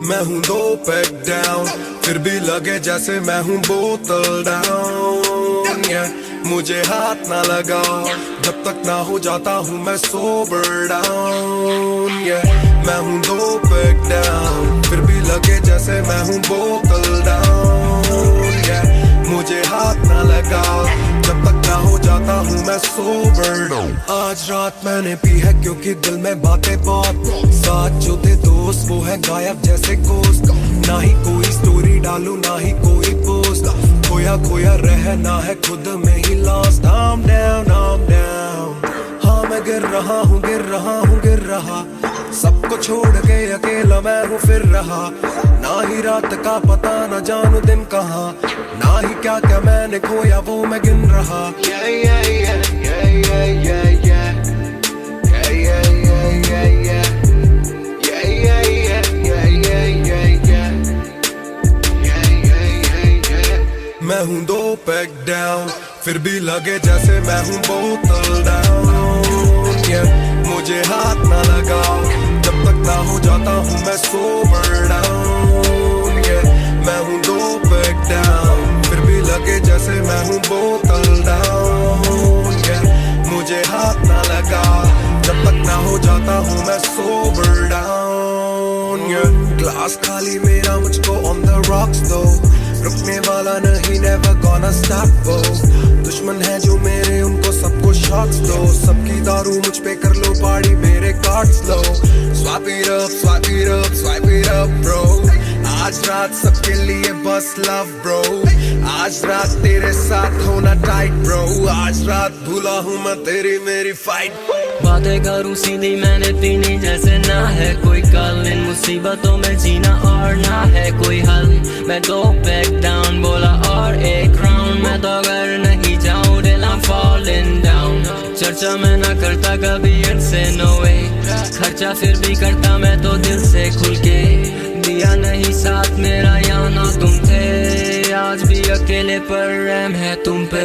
Speaker 7: मैं हूँ 2 पैक डाउन, फिर भी लगे जैसे मैं हूँ बोतल डाउन। मुझे हाथ ना लगाओ जब तक ना हो जाता हूँ मैं सोबर डाउन। मैं हूँ 2 पैक डाउन, फिर भी लगे जैसे मैं हूँ बोतल डाउन। मुझे हाथ ना लगाओ जब तक ना हो जाता हूँ मैं सोबर डाउन। आज रात मैंने पी है क्योंकि दिल में बातें बहुत, साथ जो थे दोस्त वो है गायब जैसे गोश्त। ना ही कोई स्टोरी डालूं ना ही कोई पोस्ट, खोया खोया रहना है खुद में he lost. I'm down, I'm down। हाँ मैं गिर रहा हूँ गिर रहा हूँ गिर रहा, सबको छोड़ के अकेला मैं हूँ फिर रहा। ना ही रात का पता न जानू दिन कहाँ, ना ही क्या क्या मैंने खोया वो मैं गिन रहा। Yeah, yeah, yeah, yeah, yeah, yeah, yeah, yeah, yeah, yeah, yeah, yeah, yeah, yeah, yeah, yeah, yeah। मैं हूँ 2 पैक डाउन, फिर भी लगे जैसे मैं हूँ बोतल डाउन। मुझे हाथ ना लगाओ जब तक ना हो जाता हूँ मैं सोबर डाउन। मैं हूँ 2 पैक डाउन, फिर भी लगे जैसे मैं हूँ बोतल डाउन। मुझे हाथ ना लगाओ जब तक ना हो जाता हूँ मैं सोबर डाउन। ग्लास खाली मेरा मुझको ऑन द रॉक्स दो, रुकने वाला नहीं never gonna stop वो। दुश्मन है जो मेरे उनको सबको शॉट्स दो, सबकी दारू मुझ पे कर लो पार्टी मेरे cards low. Swipe it up, swipe it up, swipe it up bro। आज रात सबके लिए बस लव bro, आज रात तेरे साथ होना टाइट ब्रो, आज रात भूला हूँ मैं तेरी मेरी फाइट।
Speaker 4: बातें करूं सीधी मैंने पीनी जैसे ना है कोई कल, इन मुसीबतों में जीना और ना है कोई हल। मैं दो बैक डाउन बोला और एक राउंड, मैं तो अगर नहीं जाऊं दिल I'm falling down। चर्चा मैं ना करता कभी इनसे नो वे, खर्चा फिर भी करता मैं तो दिल से खुल के। दिया नहीं साथ मेरा यहाँ ना तुम थे, आज भी अकेले पर रहम है तुम पे।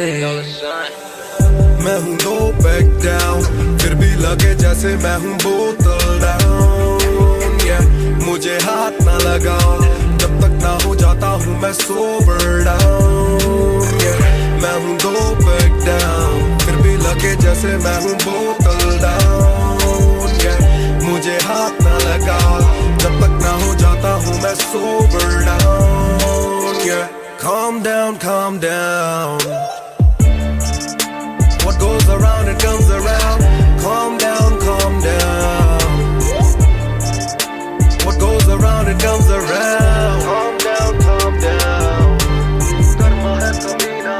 Speaker 7: मैं हूँ दो बैक डाउन, फिर भी लगे जैसे मैं हूँ बोतल डाउन। मुझे हाथ ना लगाओ जब तक ना हो जाता हूँ मैं सोबर डाउन। मैं हूँ दो बैक डाउन, फिर भी लगे जैसे मैं हूँ बोतल डाउन। मुझे हाथ ना लगाओ जब तक ना हो जाता हूँ मैं sober down. Calm down, calm down. What goes around, it comes around. Calm down, calm down. What goes around, it comes around. Calm down, calm down. Karma hai kabhi na.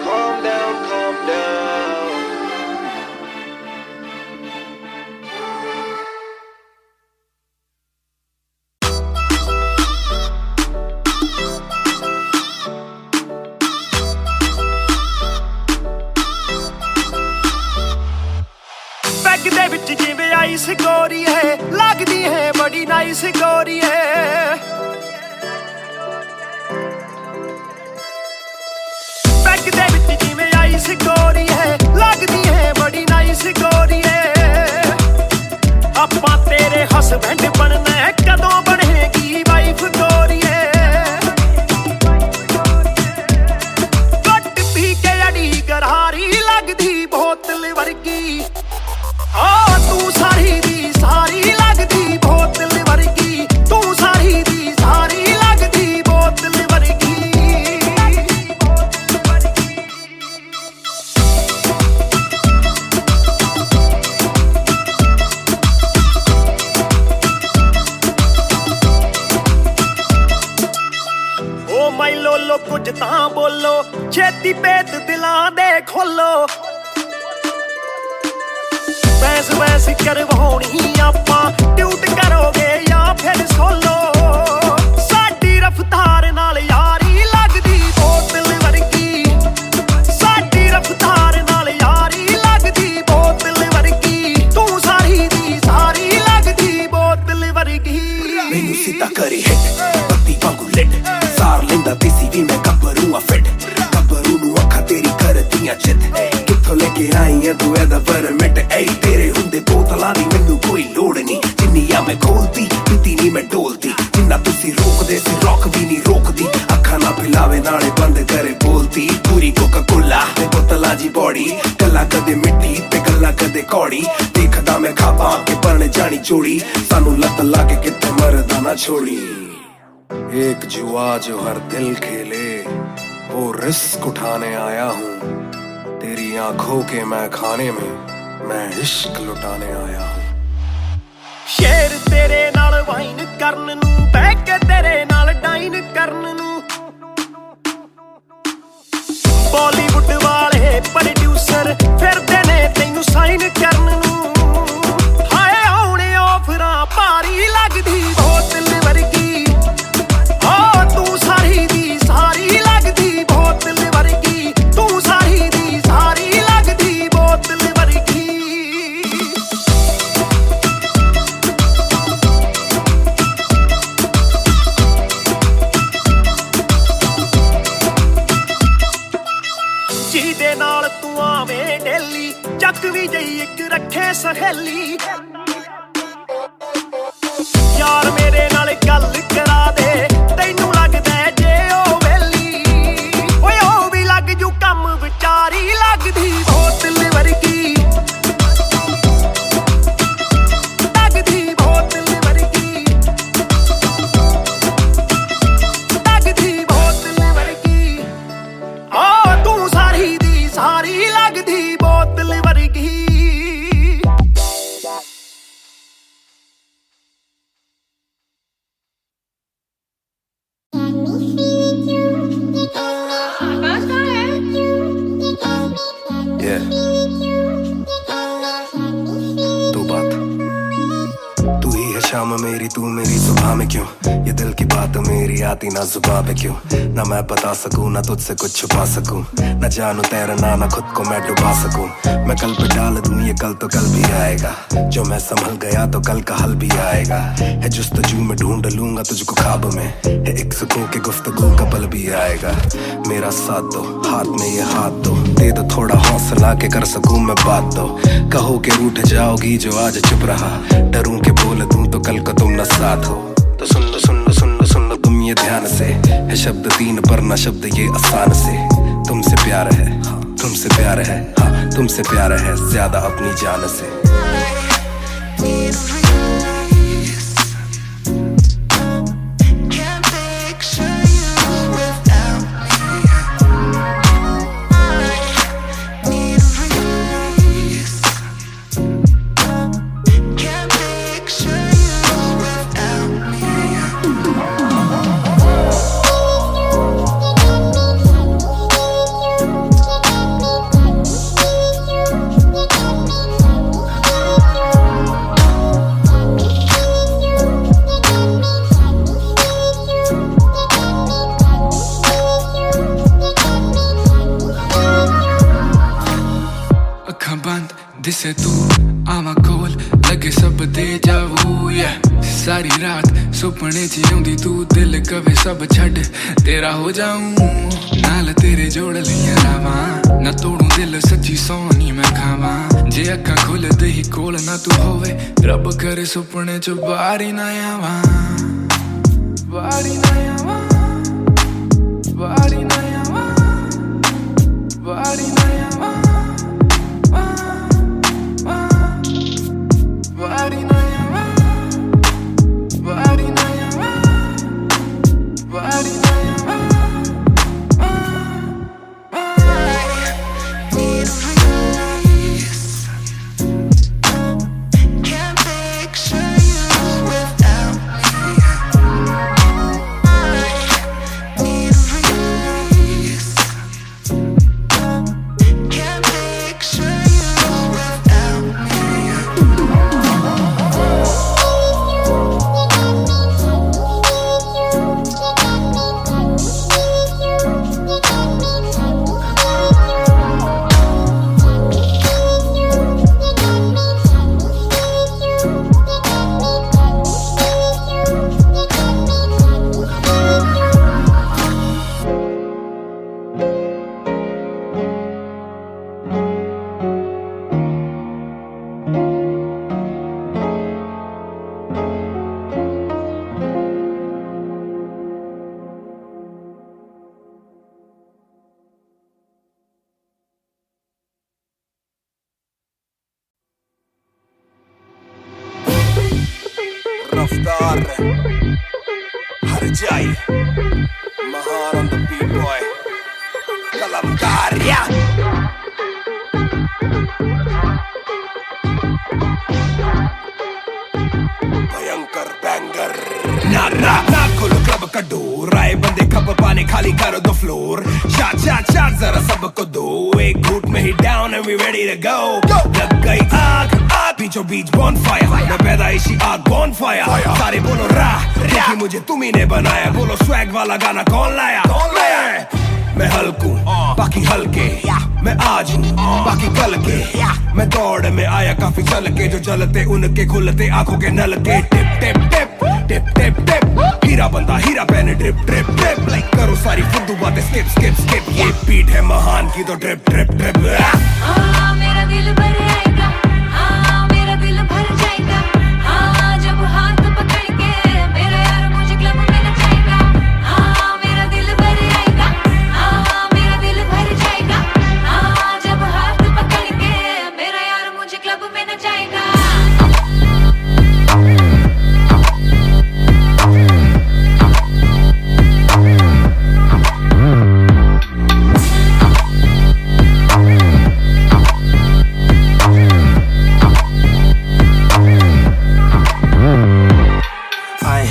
Speaker 7: Calm down, calm down.
Speaker 8: Bag दे विच जिवें ice गोरी है, लगदी है बड़ी nice गोरी है। बैग दे विच जिवें आइस गोरी है, लगदी है बड़ी नाइस गोरी है। आपां तेरे हसबैंड बनना है, कदों बनेगी वाइफ गोरी है। घट पी के अड़ी गरारी लगदी बोतल वर्गी, तू सारी दी सारी लगदी बोतल वर्गी, तू सारी दी सारी लगदी बोतल वर्गी। ओ माई लोलो कुछ तां बोलो, छेती पेत दिलां दे खोलो। बहस बहस करवाउणी आपां, ट्यूट करोगे या फिर सोलो। साडी रफ्तार नाल यारी लगदी बोतल वर्गी, साडी रफ्तार नाल यारी लगदी बोतल वर्गी, तू सारी दी सारी लगदी बोतल वर्गी।
Speaker 6: मैनू सीधा करी हिट पत्ती वांगू लिट, सार लेंदा देसी भी मैं गब्बरू आ फिट। गब्बरू नू अखा तेरी करदियां चित, कित्थों लेके आई है तू एदा परमिट। ऐ तेरे हुंदे बोतलां दी मैनू कोई लोड़ नहीं, जिन्नियां मैं खोलती पीती नहीं मैं डोलती। जिन्ना तुसी रोकदे सी रॉक भी नहीं रोकदी, अखा ना पिलावे नाले बंद करे बोलती। पूरी कोका कोला ते बोतलां जी बॉडी, गल्ला कदे मिट्टी ते गल्ला कदे कौड़ी। देखदा मैं खाबा के बन जानी चोड़ी, सानू लत लाके कित्थे मरदा ना छोड़ी। एक जुआ जो हर दिल खेले, वो रिस्क उठाने आया हूँ। तेरी आंखों के मैं खाने में मैं इश्क लुटाने आया हूँ।
Speaker 8: शेर तेरे नाल वाइन करन नू, बह के तेरे नाल डाइन करन नू। बॉलीवुड वाले प्रोड्यूसर फिरदे ने तैनू साइन करन नू। हाय आउणे ऑफरां भारी लगदी बोतल वर्गी, तू सारी दी सारी लगदी बोतल वर्गी, तू सारी दी सारी लगदी बोतल वर्गी। ਜਿਹਦੇ ਨਾਲ ਤੂੰ ਆਵੇਂ ਡੇਲੀ, ਚੱਕਵੀਂ ਜਈ ਇੱਕ ਰੱਖੇ ਸਹੇਲੀ। ਯਾਰ ਮੇਰੇ ਨਾਲ ਗੱਲ ਕਰਾ ਦੇ, ਤੈਨੂੰ ਲੱਗਦਾ ਜੇ ਉਹ ਵੇਲੀ। ਓਏ ਉਹ ਵੀ ਲੱਗ ਜੂ ਕੰਮ ਵਿਚਾਰੀ ਲੱਗਦੀ ਬੋਤਲ ਵਰਗੀ, ਲੱਗਦੀ ਬੋਤਲ ਵਰਗੀ, ਲੱਗਦੀ ਬੋਤਲ ਵਰਗੀ। ਤੂੰ ਸਾਰੀ ਦੀ ਸਾਰੀ ਲੱਗਦੀ ਬੋਤਲ ਵਰਗੀ।
Speaker 3: शाम मेरी तू मेरी सुबह में क्यों, ये दिल की बात मेरी आती ना जुबान पे क्यों, ना मैं बता सकूं ना तुझसे कुछ छुपा सकूं, ना जानू तैरना ना खुद को मैं डुबा सकूं। मैं कल पे डाल दूं ये कल तो कल भी आएगा, जो मैं संभल गया तो कल का हल भी आएगा। है जुस्तजू में ढूंढ लूंगा तुझको ख्वाब में, है एक सुकून के गुफ्तगू का पल भी आएगा। मेरा साथ दो, हाथ में ये हाथ दो, दे दो थोड़ा हौसला के कर सकूं मैं बात दो। कहो के रूठ जाओगी जो आज चुप रहा, डरूं के बोल दूं तो कल को तुम न साथ हो। तो सुन लो सुन लो सुन लो सुन लो तुम ये ध्यान से, है शब्द तीन पर ना शब्द ये आसान से। तुमसे प्यार है, तुमसे प्यार है, हाँ तुमसे प्यार है ज्यादा अपनी जान से।
Speaker 9: दिसे तू आवा कोल लगे सब दे जावू या सारी रात सुपने च आउंदी तू दिल कवे सब छड़ तेरा हो जाऊं नाल तेरे जोड़ लिया रावा ना तोड़ू दिल सच्ची सोनी मैं खावा जे अक्खा खोल दे ही कोल ना तू होवे रब करे सुपने च बारी ना आवा बारी ना आवा बारी ना आवा बारी ना आवा Body na yawa, body na yawa, body na yawa. Need a release. Can't picture you without me. Need a release. Can't picture you without me.
Speaker 6: Raftaar हर जाई महार on the beat boy Kalamkaar या भयंकर बैंगर ना खोलो क्लब का door आए बंदे कप पानी खाली करो दो फ्लोर शाट जरा सबको दो एक घूट में ही down and we ready to go लग गई आग बीचों बीच बॉनफायर मैं पैदाइशी आग बॉनफायर सारे बोलो रा क्योंकि मुझे तुम ही ने बनाया बोलो स्वैग वाला गाना कौन लाया मैं हल्कू बाकी हल्के मैं आज हूँ बाकी कल के मैं दौड़ में आया काफी चल के जो चलते उनके खुलते आंखों के नल के टिप टिप टिप टिप टिप टिप हीरा बंदा हीरा पहने ड्रिप ड्रिप ड्रिप लाइक करो सारी फुद्दू बातें स्किप स्किप स्किप ये बीट है महान की तो ड्रिप ड्रिप ड्रिप
Speaker 5: मेरा दिल भर आएगा मेरा दिल भर जाएगा जब हाथ पकड़ के मेरा यार मुझे क्लब में नचाएगा मेरा दिल भर आएगा मेरा दिल भर जाएगा जब हाथ पकड़ के मेरा यार मुझे क्लब में नचाएगा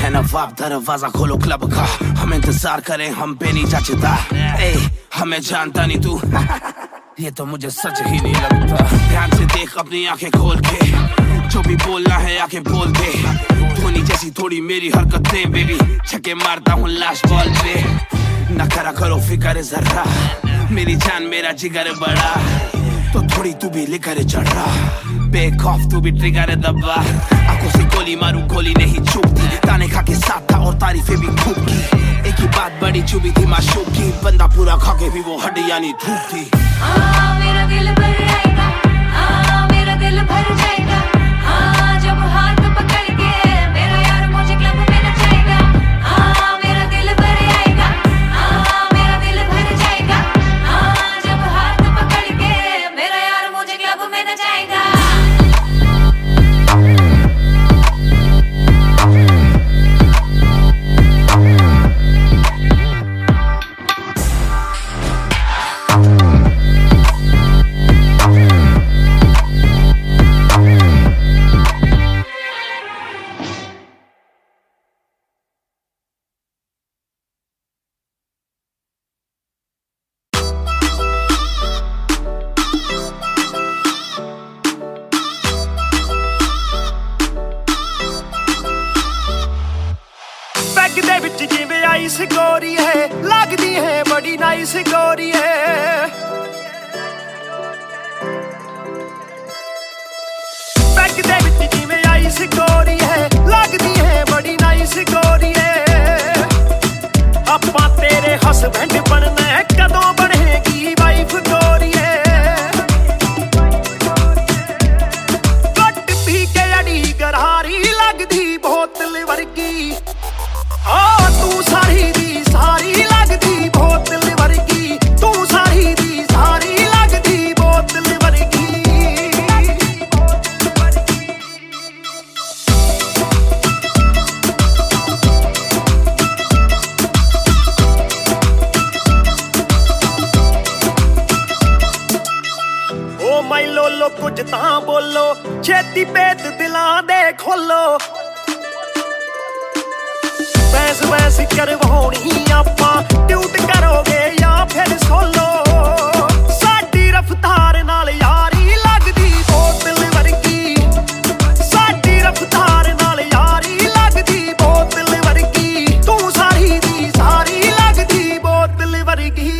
Speaker 6: नवाब दरवाजा खोलो क्लब का हम इंतजार करें हम पे नहीं जचता हमें जानता नहीं तू ये तो मुझे सच ही नहीं लगता ध्यान से देख अपनी आंखें खोल के जो भी बोलना है आके बोल दे, धोनी जैसी थोड़ी मेरी हरकतें बेबी, छक्के मारता हूँ लास्ट बॉल पे, ना करा करो फिक्र जरा, मेरी जान मेरा जिगर बड़ा, तो थोड़ी तू भी लेकर चढ़ रहा, बेक ऑफ तू भी ट्रिगर दबा, आंखों से गोली मारूं गोली नहीं चूकती, ताने खा के साथ था और तारीफें भी खूब की, एक ही बात बड़ी चुभी थी माशूक की, बंदा पूरा खा के भी वो हड्डियां नहीं थूकती।
Speaker 5: मेरा दिल भर जाएगा, मेरा दिल भर जाएगा, जब हाथ पकड़ के मेरा यार मुझे क्लब में नचाएगा, मेरा दिल भर जाएगा, मेरा दिल भर जाएगा, जब हाथ पकड़ के मेरा यार मुझे क्लब में नचाएगा।
Speaker 8: बैग दे विच जिवें आइस गोरी है, लगदी है बड़ी नाइस गोरी है, बैग दे विच जिवें आइस गोरी है, लगदी है बड़ी नाइस गोरी है, आपां तेरे हसबैंड बनना है, कदों बनेगी वाइफ गोरी है, कट पी के अड़ी गरारी लगदी बोतल वर्गी, तू सारी दी सारी लगदी बोतल वर्गी, तू सारी दी सारी लगदी बोतल वर्गी। ओ माई लोलो कुछ तां बोलो, छेती पेत दिलां दे खोलो, बहस बहस करवाउणी आपां, ट्यूट करोगे या फिर सोलो, साडी रफ्तार नाल यारी लगदी बोतल वर्गी, साडी रफ्तार नाल यारी लगदी बोतल वर्गी, तू सारी दी सारी लगदी बोतल वर्गी।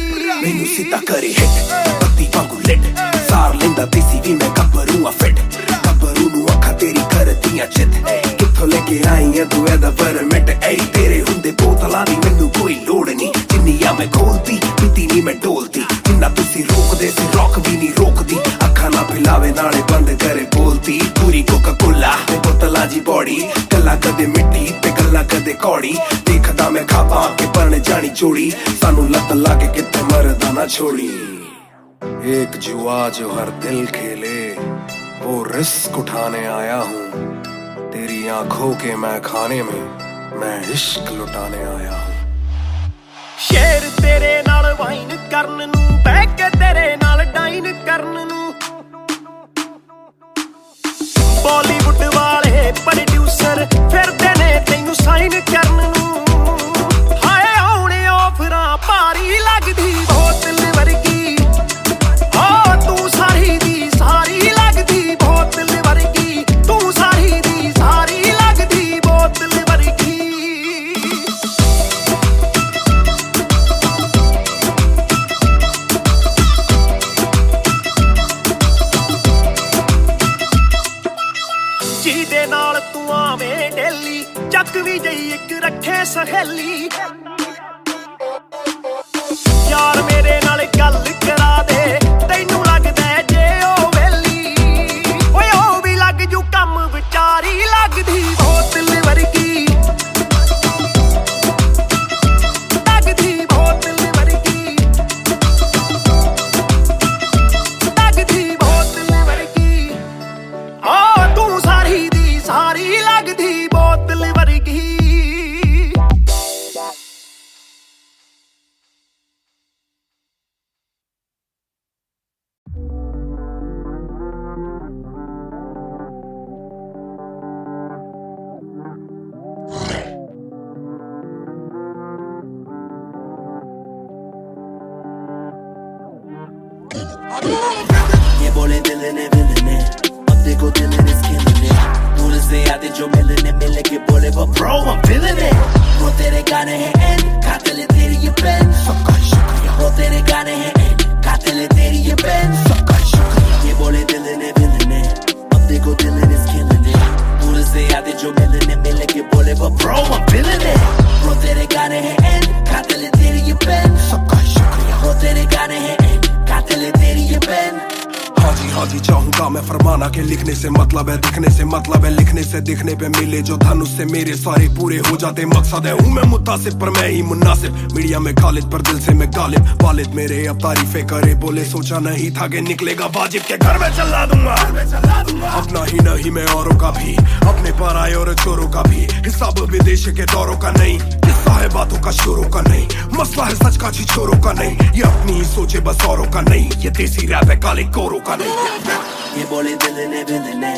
Speaker 6: मैनू सीधा करे हिट, पत्ती वांगू लिट, सार लेंदा देसी भी मैं गब्बरू आ फिट, गब्बरू नू अखा तेरी करदियां चित, कित्थों लेके आई है तू एदा परमिट, ऐ तेरे हुंदे बोतलां दी मैनू कोई लोड़ नहीं, जिन्नियां मैं खोलती पीती नहीं मैं डोलती, जिन्ना तुसी रोकदे सी रॉक भी नहीं रोकदी, अखा ना पिलावे नाले बंद करे बोलती, पूरी कोका कोला ते बोतलां जी बॉडी, गल्लां कदे मिट्टी ते गल्लां कदे कौड़ी, देखदा मैं खाबा के बन जानी जोड़ी, सानू लत लागे किते मरदा ना छोड़ी।
Speaker 7: एक जुआ जो हर दिल खेले, वो रिस्क उठाने आया हूँ, तेरी आंखों के मैं खाने में मैं इश्क लुटाने आया हूँ।
Speaker 8: शेर तेरे नाल वाइन करन नू, बह के तेरे नाल डाइन करन नू, बॉलीवुड वाले प्रोड्यूसर फिरदे ने तैनू साइन करन नू, हाय आउणे ऑफरां भारी लगदी बोतल वर्गी, तू सारी दी सारी लगदी बोतल वर्गी, तू सारी दी सारी लगदी बोतल वर्गी। ਜਿਹਦੇ ਨਾਲ ਤੂੰ ਆਵੇਂ ਡੇਲੀ, ਚੱਕ ਵੀ ਜਈ ਇੱਕ ਰੱਖੇ ਸਹੇਲੀ, ਯਾਰ ਮੇਰੇ ਨਾਲ ਗੱਲ ਕਰਾ ਦੇ, ਤੈਨੂੰ ਲੱਗਦਾ ਜੇ ਉਹ ਵੇਲੀ, ਓਏ ਉਹ ਵੀ ਲੱਗ ਜੂ ਕੰਮ ਵਿਚਾਰੀ ਲੱਗਦੀ ਬੋਤਲ ਵਰਗੀ, ਲੱਗਦੀ ਬੋਤਲ ਵਰਗੀ, ਲੱਗਦੀ ਬੋਤਲ ਵਰਗੀ, ਤੂੰ ਸਾਰੀ ਦੀ ਸਾਰੀ ਲੱਗਦੀ ਬੋਤਲ ਵਰਗੀ।
Speaker 6: ये बोले दिल ने देखो दिल is killing it दूर से आते जो मिलने के बोले वो bro I'm feeling it वो तेरे गाने हैं एंड कातिल है तेरी ये पेन सबका शुक्रिया वो तेरे गाने हैं एंड कातिल है तेरी ये पेन सबका शुक्रिया ये बोले दिल ने अब देखो दिल is killing it दूर से आते जो मिलने के बोले वो bro I'm feeling it वो तेरे गाने हैं एंड कातिल है तेरी ये पेन सबका शुक्रिया वो तेरे गाने हैं एंड कातिल है तेरी ये पेन
Speaker 7: हाँ जी चाहूंगा मैं फरमाना के लिखने से मतलब है दिखने से मतलब है लिखने से दिखने पे मिले जो धनुष से मेरे सारे पूरे हो जाते मकसद है हूँ मैं मुतासिब पर मैं ही मुनासिब मीडिया में खालिद पर दिल से मैं गालिब वालिद मेरे अब तारीफे करे बोले सोचा नहीं था कि निकलेगा वाजिब के घर में चला दूंगा अपना ही नहीं मैं औरों का भी अपने पर आए और चोरों का भी हिसाब विदेश के दौरों का नहीं किस्सा है बातों का शोरों का नहीं मसला है सच का छिछोरों का नहीं ये अपनी ही सोचे बस औरों का नहीं ये देसी रैप है काले कोरों का नहीं
Speaker 6: ये बोले दिल ने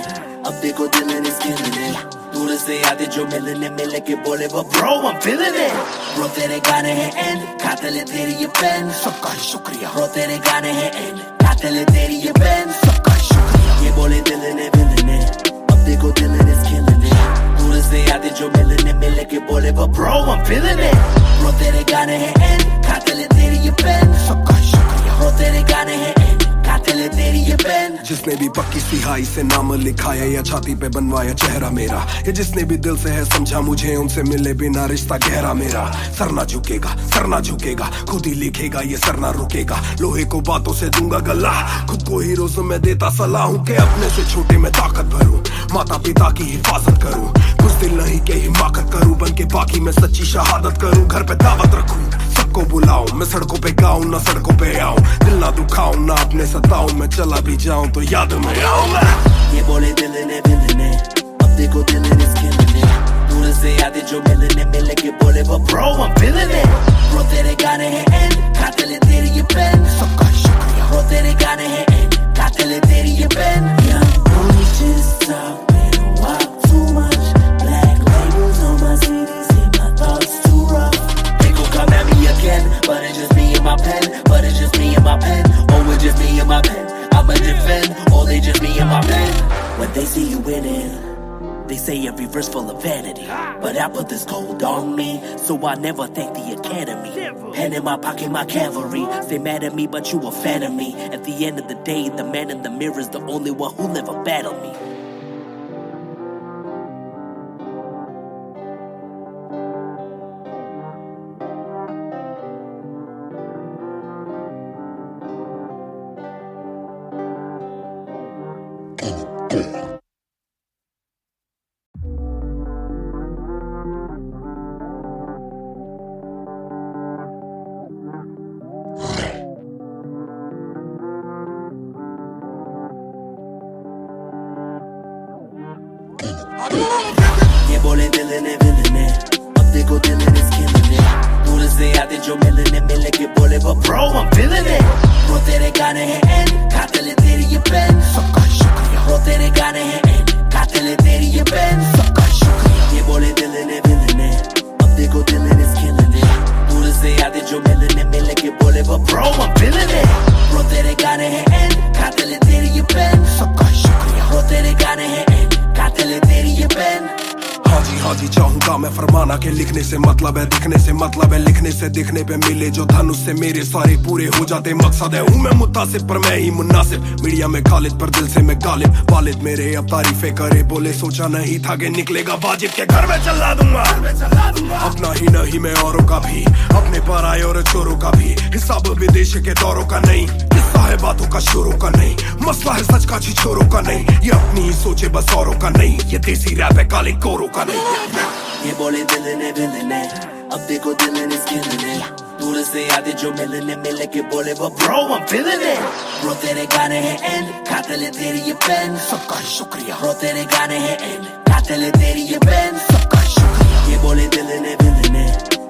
Speaker 6: अब देखो दिल is killing it दूर से आते जो मिलने के बोले वो bro I'm feeling it bro तेरे गाने हैं एंड कातिल है तेरी ये पेन सबका शुक्रिया bro तेरे गाने हैं एंड कातिल है तेरी ये पेन सबका शुक्रिया ये बोले दिल ने अब देखो दिल is killing it दूर से आते जो मिलने के बोले वो bro I'm feeling it bro तेरे गाने हैं एंड कातिल है तेरी ये पेन सबका शुक्रिया bro तेरे गाने हैं एंड कातिल है तेरी ये पेन
Speaker 7: जिसने भी पक्की सिहाई से नाम लिखाया या छाती पे बनवाया चेहरा मेरा ये जिसने भी दिल से है समझा मुझे उनसे मिले बिना रिश्ता गहरा मेरा सर ना झुकेगा खुद ही लिखेगा ये सर ना रुकेगा लोहे को बातों से दूंगा गला खुद को ही रोज में देता सलाह हूँ के अपने से छोटे में ताकत भरूं माता पिता की हिफाजत करूं कुछ दिल नहीं के हिमाकत करूं बन के बाकी मैं सच्ची शहादत करूं घर पे दावत रखूं सबको बुलाऊं मैं सड़कों पे गाऊं ना सड़कों पे आऊं दिल ना दुखाऊं ना अपने सताऊं मैं चला भी जाऊं तो याद में आऊं
Speaker 6: ये बोले दिल ने अब देखो दिल is killing it दूर से आते जो मिलने के बोले वो bro I'm feeling it bro तेरे गाने हैं एंड कातिल है तेरी ये पेन सबका शुक्रिया bro तेरे गाने हैं एंड कातिल है तेरी ये pen young boys just talking a while too much black labels on my CDs say my thoughts too rough they gon' come at me again but it's just me and my pen but it's just me and my pen oh it's just me and my pen I'ma defend, oh they just me and my pen when they see you winning they say every verse full of vanity but I put this gold on me so I never thank the academy pen in my pocket my cavalry stay mad at me but you a fan of me at the end of the day the man in the mirror is the only one who'll ever battle me ये बोले दिल ने अब देखो दिल is killing it दूर से आते जो मिलने के बोले वो bro I'm feeling it bro तेरे गाने हैं एंड कातिल है तेरी ये पेन सबका शुक्रिया bro तेरे गाने हैं एंड कातिल है तेरी ये पेन सबका शुक्रिया ये बोले दिल ने अब देखो दिल is killing it दूर से आते जो मिलने के बोले वो bro I'm feeling it bro तेरे गाने हैं एंड कातिल है तेरी ये पेन सबका शुक्रिया bro तेरे गाने हैं एंड कातिल है तेरी ये पेन
Speaker 7: हाँ जी चाहूंगा मैं फरमाना के लिखने से मतलब है दिखने से मतलब है लिखने से दिखने पे मिले जो धनुष से मेरे सारे पूरे हो जाते मकसद है हूँ मैं मुतासिब पर मैं ही मुनासिब मीडिया में खालिद पर दिल से मैं गालिब वालिद मेरे अब तारीफे करे बोले सोचा नहीं था कि निकलेगा वाजिब के घर में चला दूंगा अपना ही नहीं मैं औरों का भी अपने पर आए और चोरों का भी हिसाब विदेश के दौरों का नहीं किस्सा है बातों का शोरों का नहीं मसला है सच का छिछोरों का नहीं ये अपनी ही सोचे बस औरों का नहीं ये देसी रैप है काले कोरों का नहीं
Speaker 6: ये बोले दिल ने अब देखो दिल is killing it दूर से आते जो मिलने के बोले वो bro I'm feeling it bro तेरे गाने हैं एंड कातिल है तेरी ये पेन सबका शुक्रिया bro तेरे गाने हैं एंड कातिल है तेरी ये पेन सबका शुक्रिया ये बोले दिल ने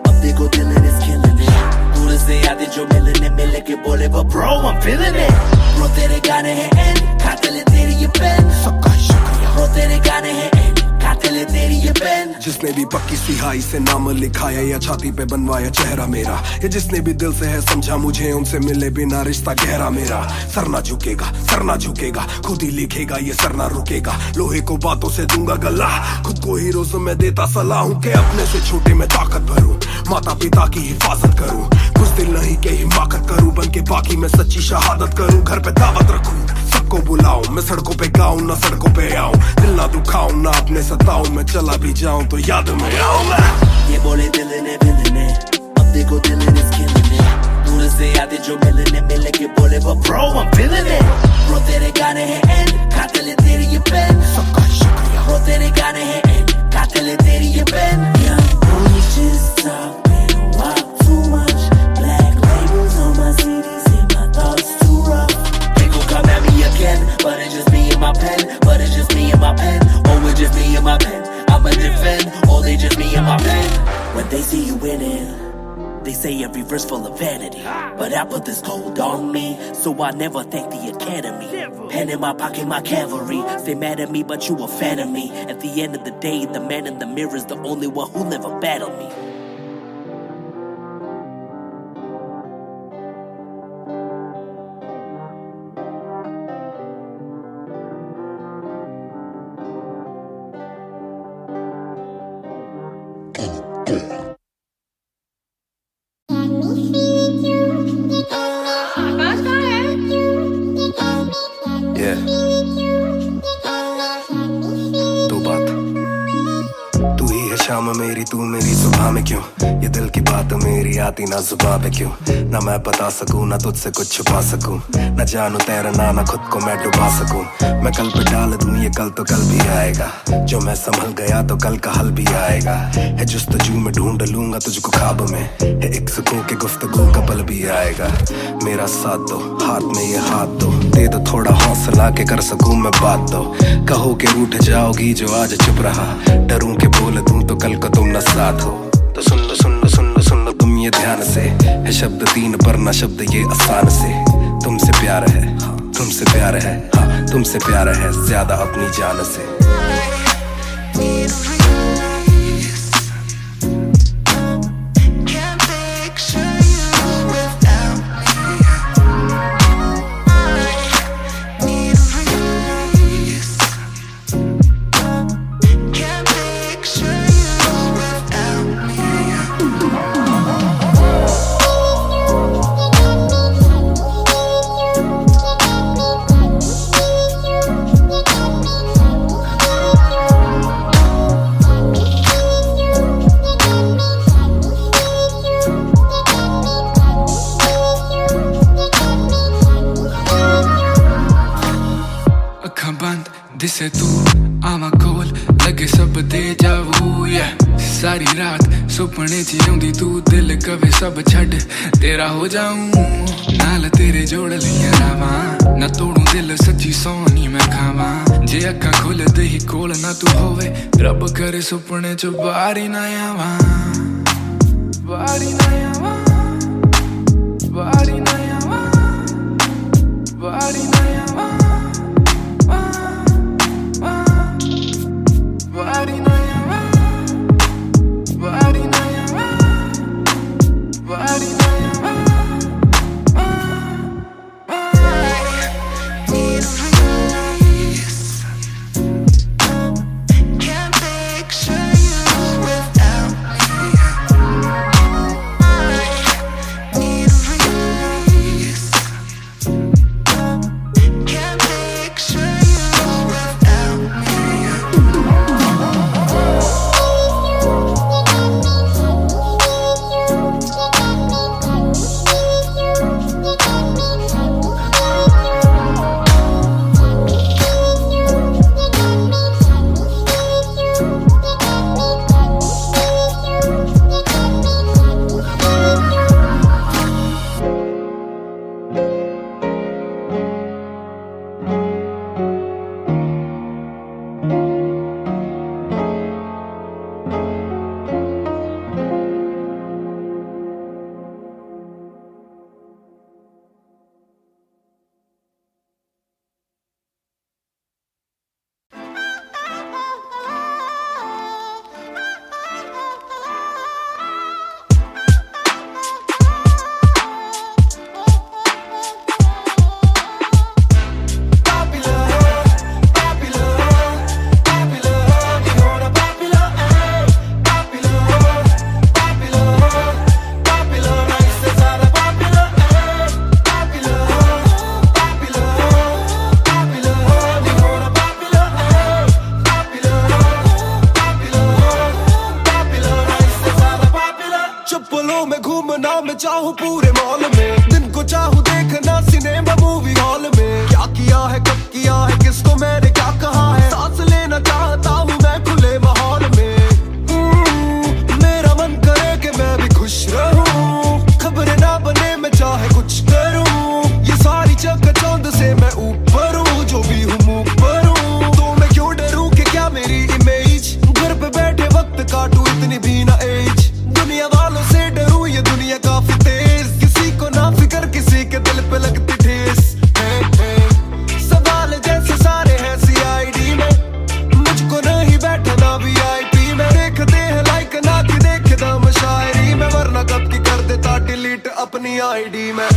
Speaker 6: अब देखो दिल is killing it दूर से आते जो मिलने के बोले वो bro I'm feeling it bro तेरे गाने हैं एंड कातिल है तेरी ये पेन सबका शुक्रिया bro तेरे गाने हैं एंड कातिल है तेरी ये पेन।
Speaker 3: जिसने भी पक्की सिहाई से नाम लिखाया या छाती पे बनवाया चेहरा मेरा, या जिसने भी दिल से है समझा मुझे, उनसे मिले बिना रिश्ता गहरा मेरा। सर ना झुकेगा, सर ना झुकेगा, खुद ही लिखेगा ये सर ना रुकेगा। लोहे को बातों से दूंगा गला, खुद को हीरो से मैं देता सलाह हूँ कि अपने से छोटे में ताकत भरूं, माता पिता की हिफाजत करूं, कुछ दिल नहीं के हिमाकत करूं, बन के बाकी मैं सच्ची शहादत करूं, घर पे दावत रखूं, सबको बुलाऊं, मैं सड़कों पे गाऊं ना सड़कों पे आऊं, दिल ना दुखाऊं ना अपने सताऊं, मैं चला भी जाऊं तो याद में आऊं मैं।
Speaker 6: ये बोले दिल ने अब देखो दिल ने दूर से आते जो मिलने मिले के बोले वो bro I'm feeling it, bro तेरे गाने हैं एंड कातिल है तेरी ये पेन। सबका शुक्रिया bro तेरे गाने हैं एंड कातिल है तेरी ये pen. Young boy just talking walk too much, black labels on my CDs and my thoughts too rough. They gon' come at me again, but it's just me and my pen, but it's just me and my pen, oh it's just me and my pen. I'ma defend, oh they just me and my pen. When they see you winning, they say every verse full of vanity, but I put this gold on me, so I never thank the academy. Pen in my pocket, my cavalry. Stay mad at me, but you a fan of me. At the end of the day, the man in the mirror is the only one who never battled me.
Speaker 3: शाम मेरी तू मेरी सुबह में क्यों, ये दिल की बात मेरी आती ना जुबां पे क्यों, ना मैं बता सकूं ना तुझसे कुछ छुपा सकूं, ना जानू तैरना ना खुद को मैं डुबा सकूं। मैं कल पे डाल दूं ये कल तो कल भी आएगा, जो मैं संभल गया तो कल का हल भी आएगा। है जुस्तजू में ढूंढ लूंगा तुझको ख्वाब में, है एक सुकून के गुफ्तगू का पल भी आएगा। मेरा साथ दो, हाथ में ये हाथ दो, दे दो थोड़ा हौसला के कर सकूं मैं बात दो। कहो के रूठ जाओगी जो आज चुप रहा, डरूं के बोल दूं तो कल को तुम न साथ हो। तो सुन लो सुन लो सुन लो सुन लो तुम ये ध्यान से, है शब्द तीन पर ना शब्द ये आसान से। तुमसे प्यार है, हाँ तुमसे प्यार है, हाँ तुमसे प्यार है ज्यादा अपनी जान से।
Speaker 9: दिसे तू आवा कोल लगे सब दे जावू, सारी रात सुपने च आउंदी तू, दिल कवे सब छड़ तेरा हो जाऊं, नाल तेरे जोड़ लिया रावा, ना तोड़ू दिल सच्ची सोनी मैं खावा। जे अखा खोल दे ही कोल ना तू होवे, रब करे सुपने च बारी ना आवा, बारी ना आवा, बारी ना आवा, बारी ना आवा, बारी ना आवा, बारी ना आवा, बारी ना आवा। Can't picture you without me.
Speaker 7: हूँ पूरे मॉल में, दिन को चाहूँ देखना सिनेमा मूवी हॉल में। क्या किया है कब किया है किसको मैंने क्या कहा है, सांस लेना चाहता हूँ मैं खुले माहौल में। मेरा मन करे कि मैं भी खुश रहूं, खबरें ना बने मैं चाहे कुछ करूं। ये सारी चकाचौंध से मैं ऊपर हूँ, जो भी हूँ मुँह पर हूँ। तो मैं क्यों डरूं कि क्या मेरी इमेज, घर पे बैठे वक्त काटूं इतनी भी ना एज। दुनिया वालों से डरूं ये दुनिया काफी तेज, किसी को ना फिक्र किसी के दिल पे लगती ठेस। सवाल जैसे सारे हैं CID में, मुझको नहीं बैठना VIP में। देखते हैं लाइक ना कि देखे दम शायरी में, वरना कब की कर देता डिलीट अपनी ID में।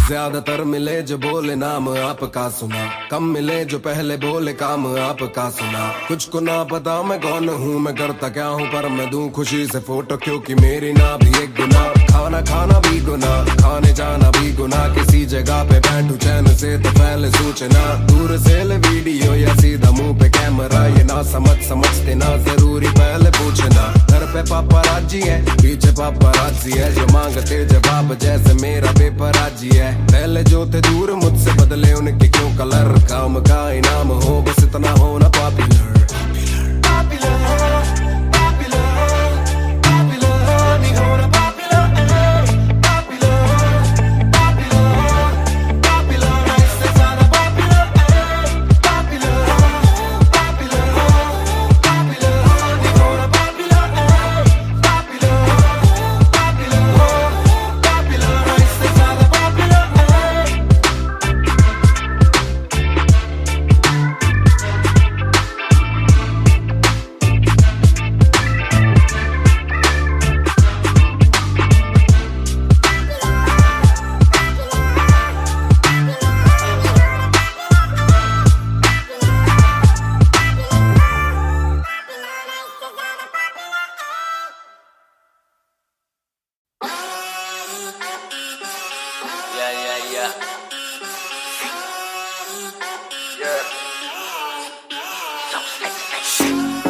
Speaker 7: ज्यादातर मिले जो बोले नाम आपका सुना, कम मिले जो पहले बोले काम आपका सुना। कुछ को ना पता मैं कौन हूँ, मैं करता क्या हूँ, पर मैं दूं खुशी से फोटो क्योंकि मेरी ना भी एक गुना। खाना खाना भी गुना, खाने जाना भी गुना, किसी जगह पे बैठू चैन से तो पहले सूचना। दूर से ले वीडियो या सीधा मुंह पे कैमरा, ये ना समझते ना जरूरी पहले पूछना। घर पे पापराजी है पीछे पापराजी है, जो मांगते जवाब जैसे मेरा पेपराजी है। पहले जो थे दूर मुझसे बदले उनके क्यों कलर, काम का इनाम हो बस इतना हो ना पॉपुलर।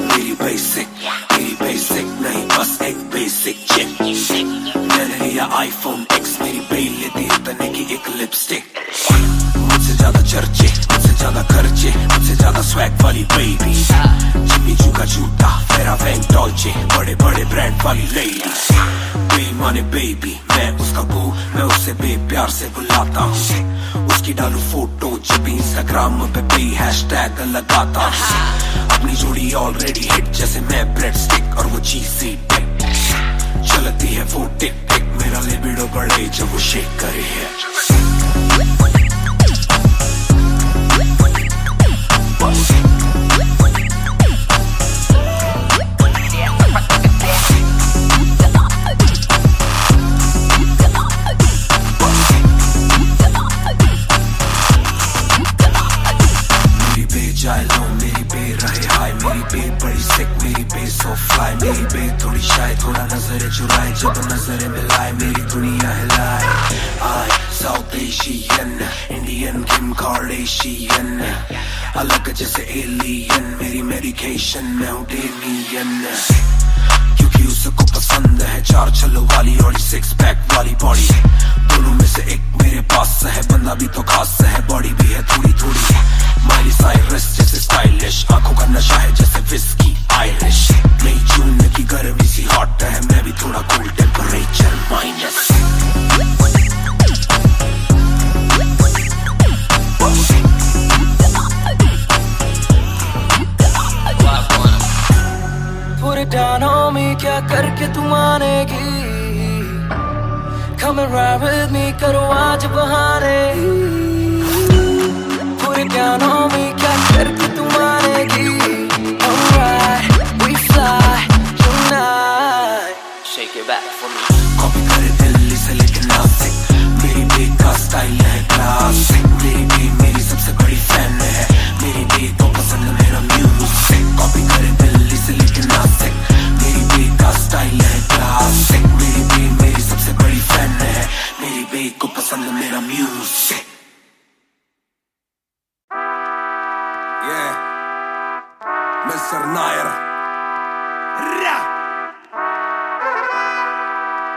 Speaker 3: मेरी बेसिक नहीं बस एक बेसिक चिप। मैंने लिया iPhone X, मेरी बेल लेती है तने की एक लिपस्टिक। मुझसे ज्यादा चर्चे, मुझसे ज्यादा खर्चे, मुझसे ज्यादा स्वैग वाली बेबी। जिम्मी चू का जूता, फेरा वैन डॉल्चे, बड़े बड़े ब्रांड वाली लेडी। बेईमाने बेबी, मैं उसका बू, मैं उससे बेप्यार से बुलाता हूँ। उसकी डालू फोटो जब इंस्टाग्राम पे हैशटैग लगाता हूँ। अपनी जोड़ी ऑलरेडी हिट जैसे मैं ब्रेड स्टिक और वो चीज़ी टिक। चलती है वो टिक टिक, मेरा लिबिडो बढ़े जब वो शेक करे है। मेरी बे थोड़ी शाय, थोड़ा नजरें चुराए, जब नजरें मिलाए मेरी दुनिया हिलाए। आई साउथ एशियन, इंडियन किम कार्डेशियन, अलग जैसे एलियन, मेरी मेडिकेशन मैं हूँ डेमियन। क्योंकि उसको पसंद है चार छल्लों वाली और 6 पैक वाली बॉडी। दोनों में से एक मेरे पास है, बंदा भी तो खास है, बॉडी भी है थोड़ी थोड़ी। माइली साइरस जैसे स्टाइलिश, आंखों का नशा है जैसे विस्की आयरिश। मई जून की गर्मी सी हॉट है, मैं भी थोड़ा cool temperature minus.
Speaker 2: Put it down on me, क्या करके तू मानेगी? Come and ride with me, करो आज बहाने। Put it down on me, क्या करके तू मानेगी? Alright, we fly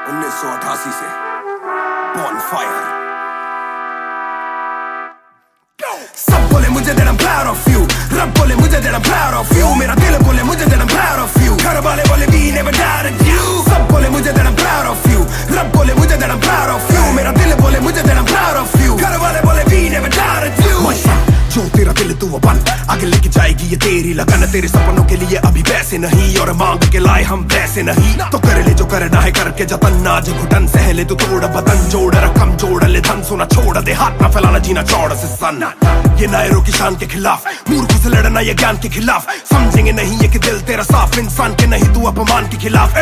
Speaker 3: 1988 से Bonfire.
Speaker 1: सब बोले मुझे that I'm proud of you, रब बोले मुझे that I'm proud of you, मेरा दिल बोले मुझे that I'm proud of you, घर वाले बोले we never doubted you. सब बोले मुझे that I'm proud of you, रब बोले मुझे that I'm proud of you, मेरा दिल बोले मुझे that I'm proud of you, घर वाले बोले we never doubted you.
Speaker 3: जो तेरा दिल तू वो बन, आगे लेके जाएगी ये तेरी लगन, तेरे सपनों के लिए अभी पैसे नहीं और मांग के लाए हम पैसे नहीं, तो कर ले जो करना है करके जतन, आज घुटन सहले तू तोड़ बदन, जोड़ रकम जोड़ ले धन, सोना छोड़ दे हाथ ना फैलाना जीना चौड़ से सन, ये नायरों की शान के खिलाफ, मूर्खों से लड़ना ये ज्ञान के खिलाफ, समझेंगे नहीं ये कि दिल तेरा साफ, इंसान के नहीं तू अपमान के खिलाफ,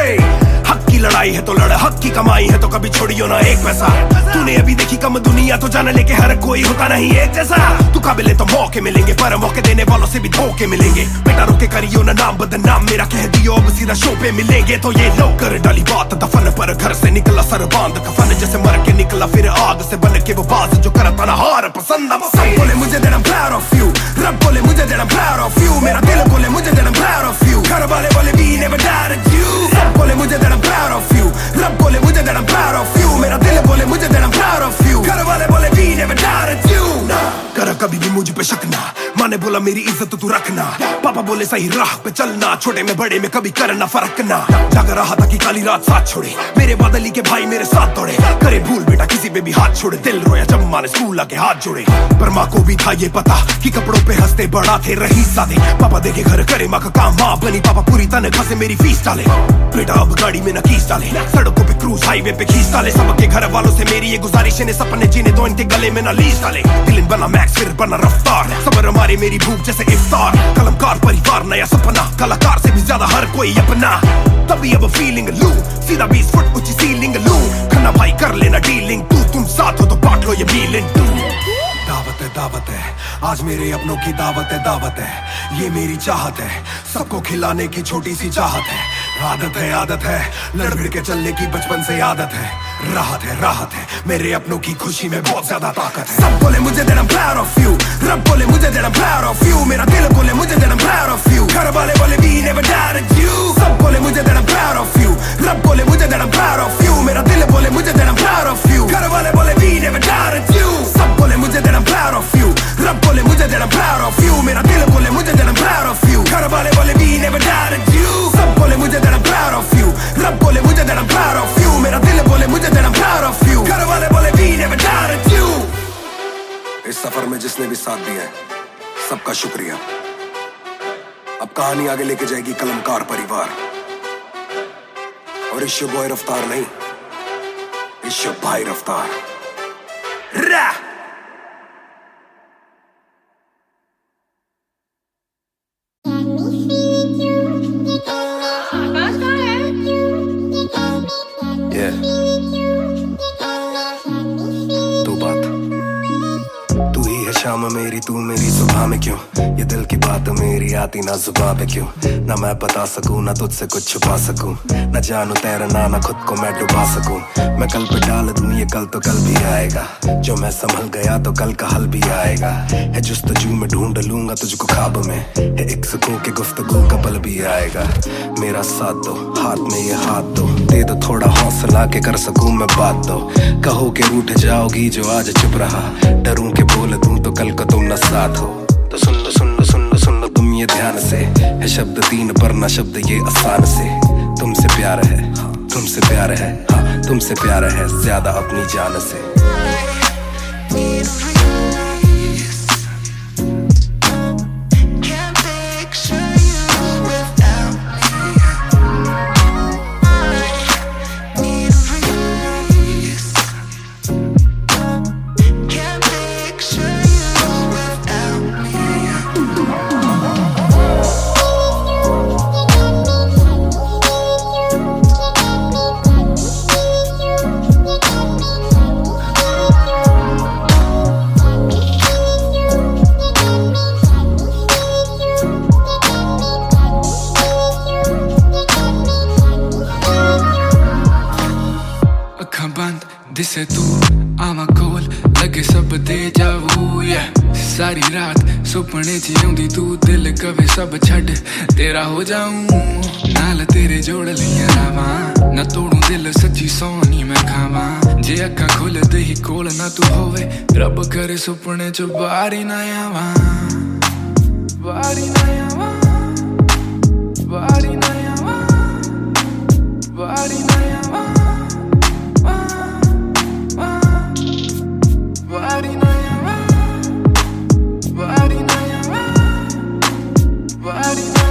Speaker 3: हक की लड़ाई है तो लड़, हक की कमाई है तो कभी छोड़ियो ना एक पैसा, तूने अभी देखी कम दुनिया तो जान ले के हर कोई होता नहीं एक जैसा, तू काबिल तो मौके मिलेंगे पर मौके देने वालों से भी धोखे मिलेंगे, बेटा रोके करियो ना नाम बदनाम मेरा कह दियो अब सीधा शो पे मिलेंगे, तो ये लो कर डाली बात दफन पर घर से निकला सर बांध कफन, जैसे मर के निकला फिर आग से बन के वो बाज जो करता ना हार पसंद,
Speaker 1: सब बोले मुझे that I'm proud of you, रब बोले मुझे that I'm proud of you, मेरा दिल बोले मुझे that I'm proud of you, घर वाले बोले we never doubted you. सब बोले मुझे that I'm proud of you, रब बोले मुझे that I'm proud of you, मेरा दिल बोले मुझे that I'm proud of you, घर वाले बोले we never doubted you.
Speaker 3: कर कभी भी मुझ पे शक ना, माँ ने बोला मेरी इज्जत तू रखना, पापा बोले सही राह पे चलना, छोटे में बड़े में कभी करना फर्क ना, जाग रहा था कि काली रात साथ छोड़े, मेरे बादली के भाई मेरे साथ दौड़े, करे भूल बेटा किसी पे भी हाथ छोड़े, दिल रोया जब माँ ने स्कूल आके हाथ जोड़े, पर माँ को भी था ये पता कि कपड़ों पे हंसते बड़ा थे रही सादे, पापा देखे घर करे माँ का काम, माँ बनी पापा पूरी तनख्वाह से मेरी फीस डाले, बेटा अब गाड़ी में न कीस डाले, सड़कों पे क्रूज हाईवे पे खींच डाले, सबके घर वालों से मेरी ये गुजारिश है सपने जीने दो इनके गले में न लीस डाले, दिल बना मैक्स फिर बना रफ्तार, सबर हमारी मेरी भूख जैसे इफ्तार, कलमकार परिवार नया सपना, कलाकार से भी ज्यादा हर कोई अपना, तभी अब फीलिंग लू, सीधा 20 फुट ऊंची सीलिंग लू, खन्ना भाई कर लेना डीलिंग, तुम साथ हो तो बांट लो ये फीलिंग तू, दावत है आज मेरे अपनों की दावत है, ये मेरी चाहत है, सबको खिलाने की छोटी सी चाहत है, आदत है लड़ भिड़ के चलने की बचपन से आदत है, राहत है मेरे अपनों की खुशी में बहुत ज्यादा ताकत है,
Speaker 1: सब बोले मुझे that I'm proud of you, रब बोले मुझे that I'm proud of you, मेरा दिल बोले मुझे that I'm proud of you, घर वाले बोले we never doubted you. सब बोले मुझे that I'm proud of you, रब बोले मुझे that I'm proud of you, मेरा दिल बोले मुझे that I'm proud of you, घर वाले बोले we never doubted you. सब बोले मुझे that I'm proud of you, रब बोले मुझे that I'm proud of you, मेरा दिल बोले मुझे that I'm proud of you, घर वाले बोले we never doubted you. सब बोले मुझे that I'm proud of you, रब बोले मुझे that I'm proud of you, मेरा दिल बोले मुझे that I'm proud of you, घर वाले बोले we never doubted you.
Speaker 3: इस सफर में जिसने भी साथ दिया है सबका शुक्रिया, अब कहानी आगे लेके जाएगी कलमकार परिवार, और इश्यो बॉय रफ्तार नहीं, इश्यो भाई रफ्तार। शाम मेरी तू मेरी सुबह में क्यों, ये दिल की बात मेरी आती ना जुबां पे क्यों, ना मैं बता सकूं ना तुझसे कुछ छुपा सकूं, ना जानू तैरना ना खुद को मैं डुबा सकूं, मैं कल पे डाल दूं ये कल तो कल भी आएगा, जो मैं संभल गया तो कल का हल भी आएगा, है जुस्तजू में ढूंढ लूंगा तुझको ख्वाब में, है एक सुकून की गुफ्तगू का पल भी आएगा, मेरा साथ दो हाथ में ये हाथ दो, दे दो थोड़ा हौसला के कर सकूं मैं बात दो, कहो के रूठ जाओगी जो आज चुप रहा, डरूं के बोल दूं तो कल को तुम न साथ हो, तो सुन लो तुम ये ध्यान से, है शब्द तीन पर ना शब्द ये आसान से, तुमसे प्यार है हाँ तुमसे प्यार है हाँ तुमसे प्यार है ज्यादा अपनी जान से।
Speaker 9: दिसे तू आवा कोल लगे सब दे जावू सारी रात सुपने च आउंदी तू दिल कवे सब छड़ तेरा हो जाऊं नाल तेरे जोड़ लिया रावां ना तोड़ू दिल सच्ची सौ नी मैं खावा जे अखा खुलदे ही कोल ना तू होवे रब करे सुपने चो बारी ना आवा बारी ना आवा बारी ना आवा बारी ना आवा बारी ना आवा बारी ना आवा बारी ना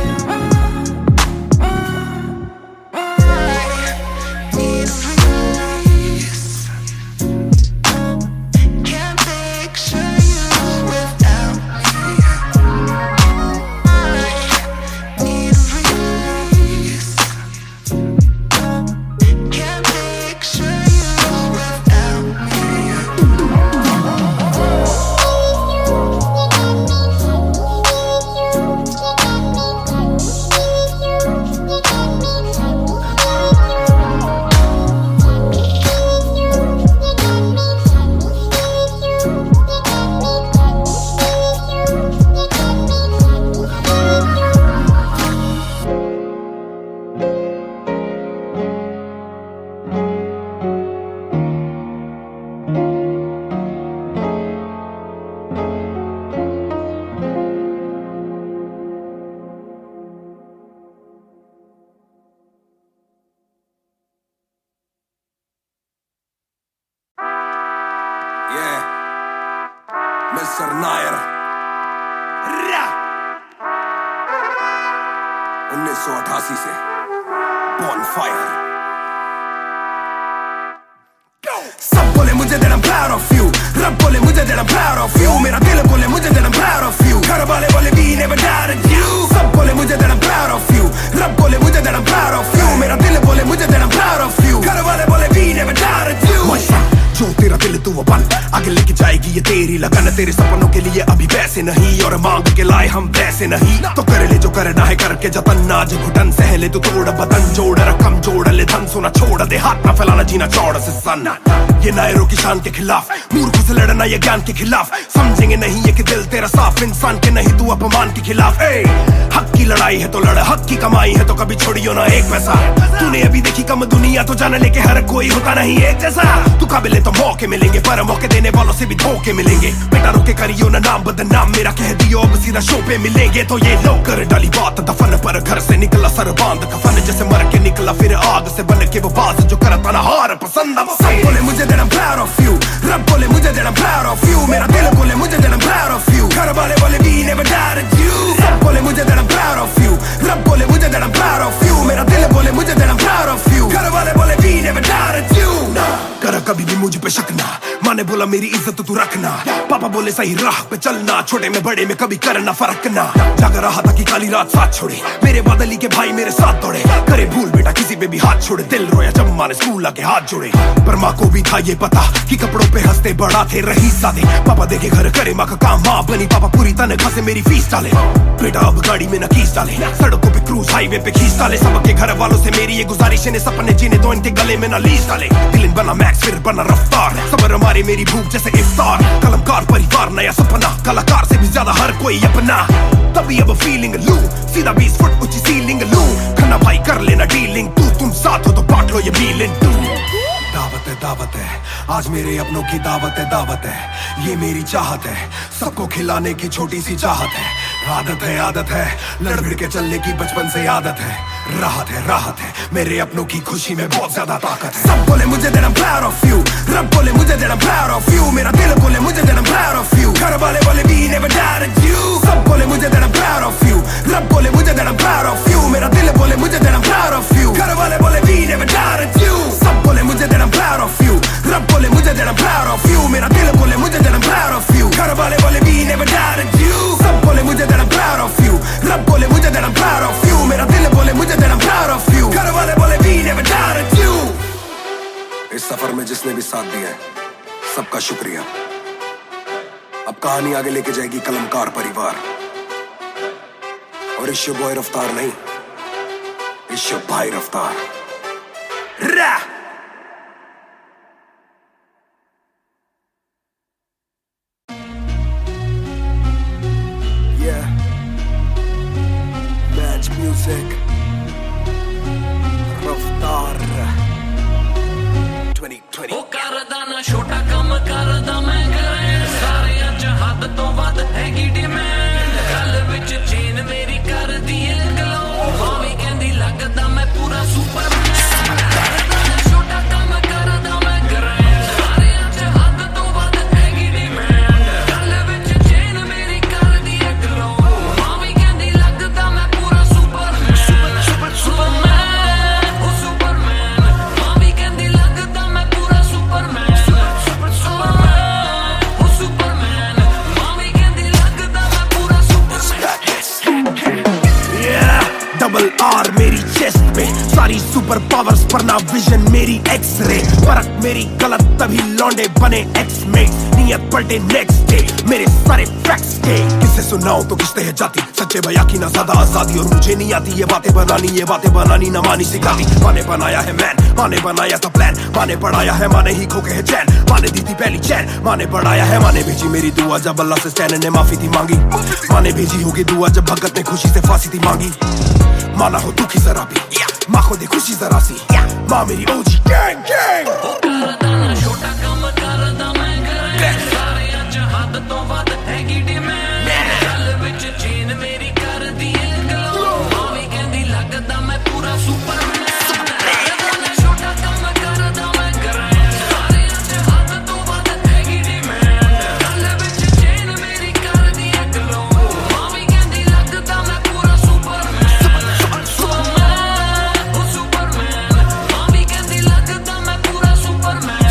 Speaker 3: Mr. Nair 1988 से Bonfire
Speaker 1: सब बोले मुझे that I'm proud of you, रब बोले मुझे that I'm proud of you, मेरा दिल बोले मुझे that I'm proud of you, घर वाले बोले we never doubted you. सब बोले मुझे that I'm proud of you, रब बोले मुझे that I'm proud of you, मेरा दिल बोले मुझे that I'm proud of you, घर वाले बोले we never doubted you.
Speaker 3: जो तेरा दिल तू वो बन आगे लेके जाएगी ये तेरी लगन तेरे सपनों के लिए अभी पैसे नहीं और मांग के लाए हम पैसे नहीं तो कर ले जो करना है करके जतन नाज घुटन सहले तू तोड़ बदन जोड़ रकम जोड़ ले धन सोना छोड़ दे हाथ ना फैलाना जीना चौड़ से सन ये नायरों की शान के खिलाफ मूर्खों से लड़ना ये ज्ञान के खिलाफ समझेंगे नहीं ये कि दिल तेरा साफ इंसान के नहीं तू अपमान के खिलाफ हक की लड़ाई है तो लड़ हक की कमाई है तो कभी छोड़ियो ना एक पैसा तूने अभी देखी कम दुनिया तो जान लेके हर कोई होता नहीं एक जैसा तू काबिल तो मौके मिलेंगे पर मौके देने वालों से भी धोखे मिलेंगे बेटा रोके करियो ना नाम बदनाम मेरा कह दियो अब सीधा शो पे मिलेंगे तो ये लो कर डाली बात दफन पर घर से निकला सर बांध कफन जैसे मर के निकला फिर आग से बन के वो बाज जो करता ना हार पसंद
Speaker 1: सब बोले मुझे that I'm proud of you, रब बोले मुझे that I'm proud of you, मेरा दिल बोले मुझे that I'm proud of you, घर वाले बोले we never doubted you. सब बोले मुझे that I'm proud of you, रब बोले मुझे that I'm proud of you, मेरा दिल बोले मुझे that I'm proud of you, घर वाले बोले we never doubted you.
Speaker 3: कर कभी भी मुझ पे शक ना माने बोला मेरी इज्जत तू रखना पापा बोले सही राह पे चलना छोटे में बड़े में कभी करना फर्क ना जाग रहा था कि काली रात साथ छोड़े मेरे बादली के भाई मेरे साथ दौड़े करे भूल बेटा किसी पे भी हाथ छोड़े दिल रोया जब माँ ने स्कूल आके हाथ जोड़े पर माँ को भी था ये पता कि कपड़ों पे हंसते बड़ा थे रही सादे पापा देखे घर करे माँ का काम माँ बनी पापा पूरी तनख्वाह से मेरी फीस डाले बेटा अब गाड़ी में न कीस डाले सड़कों पे क्रूज हाईवे पे खींच डाले सबके घर वालों से मेरी ये गुजारिश ने सपने जीने दो इनके गले में न लीस डाले दिल बना मैक्स फिर बना रफ्तार सबर हमारे मेरी भूख जैसे इफ्तार कलमकार परिवार नया सपना कलाकार से भी ज्यादा हर कोई अपना तभी अब फीलिंग लू सीधा 20 फुट ऊंची सीलिंग लू खन्ना भाई कर लेना डीलिंग तुम साथ हो तो बांट लो ये बीलिंग दावत है आज मेरे अपनों की दावत है ये मेरी चाहत है सबको खिलाने की छोटी सी चाहत है आदत है लड़ भिड़ के चलने की बचपन से आदत है राहत है मेरे अपनों की खुशी में बहुत ज्यादा ताकत है
Speaker 1: सब बोले मुझे that I'm proud of you, रब बोले मुझे that I'm proud of you, मेरा दिल बोले मुझे that I'm proud of you, घर वाले बोले we never doubted you. सब बोले मुझे that I'm proud of you, रब बोले मुझे that I'm proud of you, मेरा दिल बोले मुझे that I'm proud of you, घर वाले बोले we never doubted you. सब बोले मुझे that I'm proud of you, रब बोले मुझे that I'm proud of you, मेरा दिल बोले मुझे that I'm proud of you, घर वाले बोले we never doubted you. सब बोले मुझे that I'm proud of you, रब बोले मुझे that I'm proud of you, मेरा दिल बोले मुझे that I'm proud of you, घर वाले बोले we never doubted you.
Speaker 3: इस सफर में जिसने भी साथ दिया है सबका शुक्रिया अब कहानी आगे लेके जाएगी कलमकार परिवार और इश्यो बॉय रफ्तार नहीं इश्यो भाई रफ्तार
Speaker 1: Match music, Raftar. सारी सुपर पावर्स पर ना विजन मेरी एक्स-रे, परख मेरी गलत तभी लौंडे बने एक्स-मेट, नियत पलटे नेक्स्ट डे मेरे सारे फैक्ट्स के। किसे सुनाऊं तो किसते है जाती, सच्चे भैया की ना ज्यादा आजादी, और मुझे नहीं आती ये बातें बनानी ना मानी सिखाती। माने बनाया है मैन, माने बनाया था प्लान, माने पढ़ाया है, माने ही खो के है चैन, माने दी थी पहली चैन, माने बढ़ाया है, माने भेजी मेरी दुआ जब अल्लाह से स्टैन ने माफी थी मांगी, माने भेजी होगी दुआ जब भगत ने खुशी से फांसी थी मांगी। माना हो दुखी जरा भी, माँ को दे खुशी जरा सी, माँ मेरी ओजी गैंग गैंग।
Speaker 4: छोटा काम करदा मैं ग्रैंड, सारे अज हद तो वध हैगी डिमांड, गल विच चेन मेरी कर दी ग्लो, मावी कहंदी लगदा मैं पूरा सुपरमैन। छोटा काम करदा मैं ग्रैंड, सारे अज हद तो वध हैगी डिमांड, गल विच चेन मेरी कर दी ग्लो, मावी कहंदी लगदा मैं पूरा सुपरमैन। मावी कहंदी लगदा मैं पूरा सुपरमैन।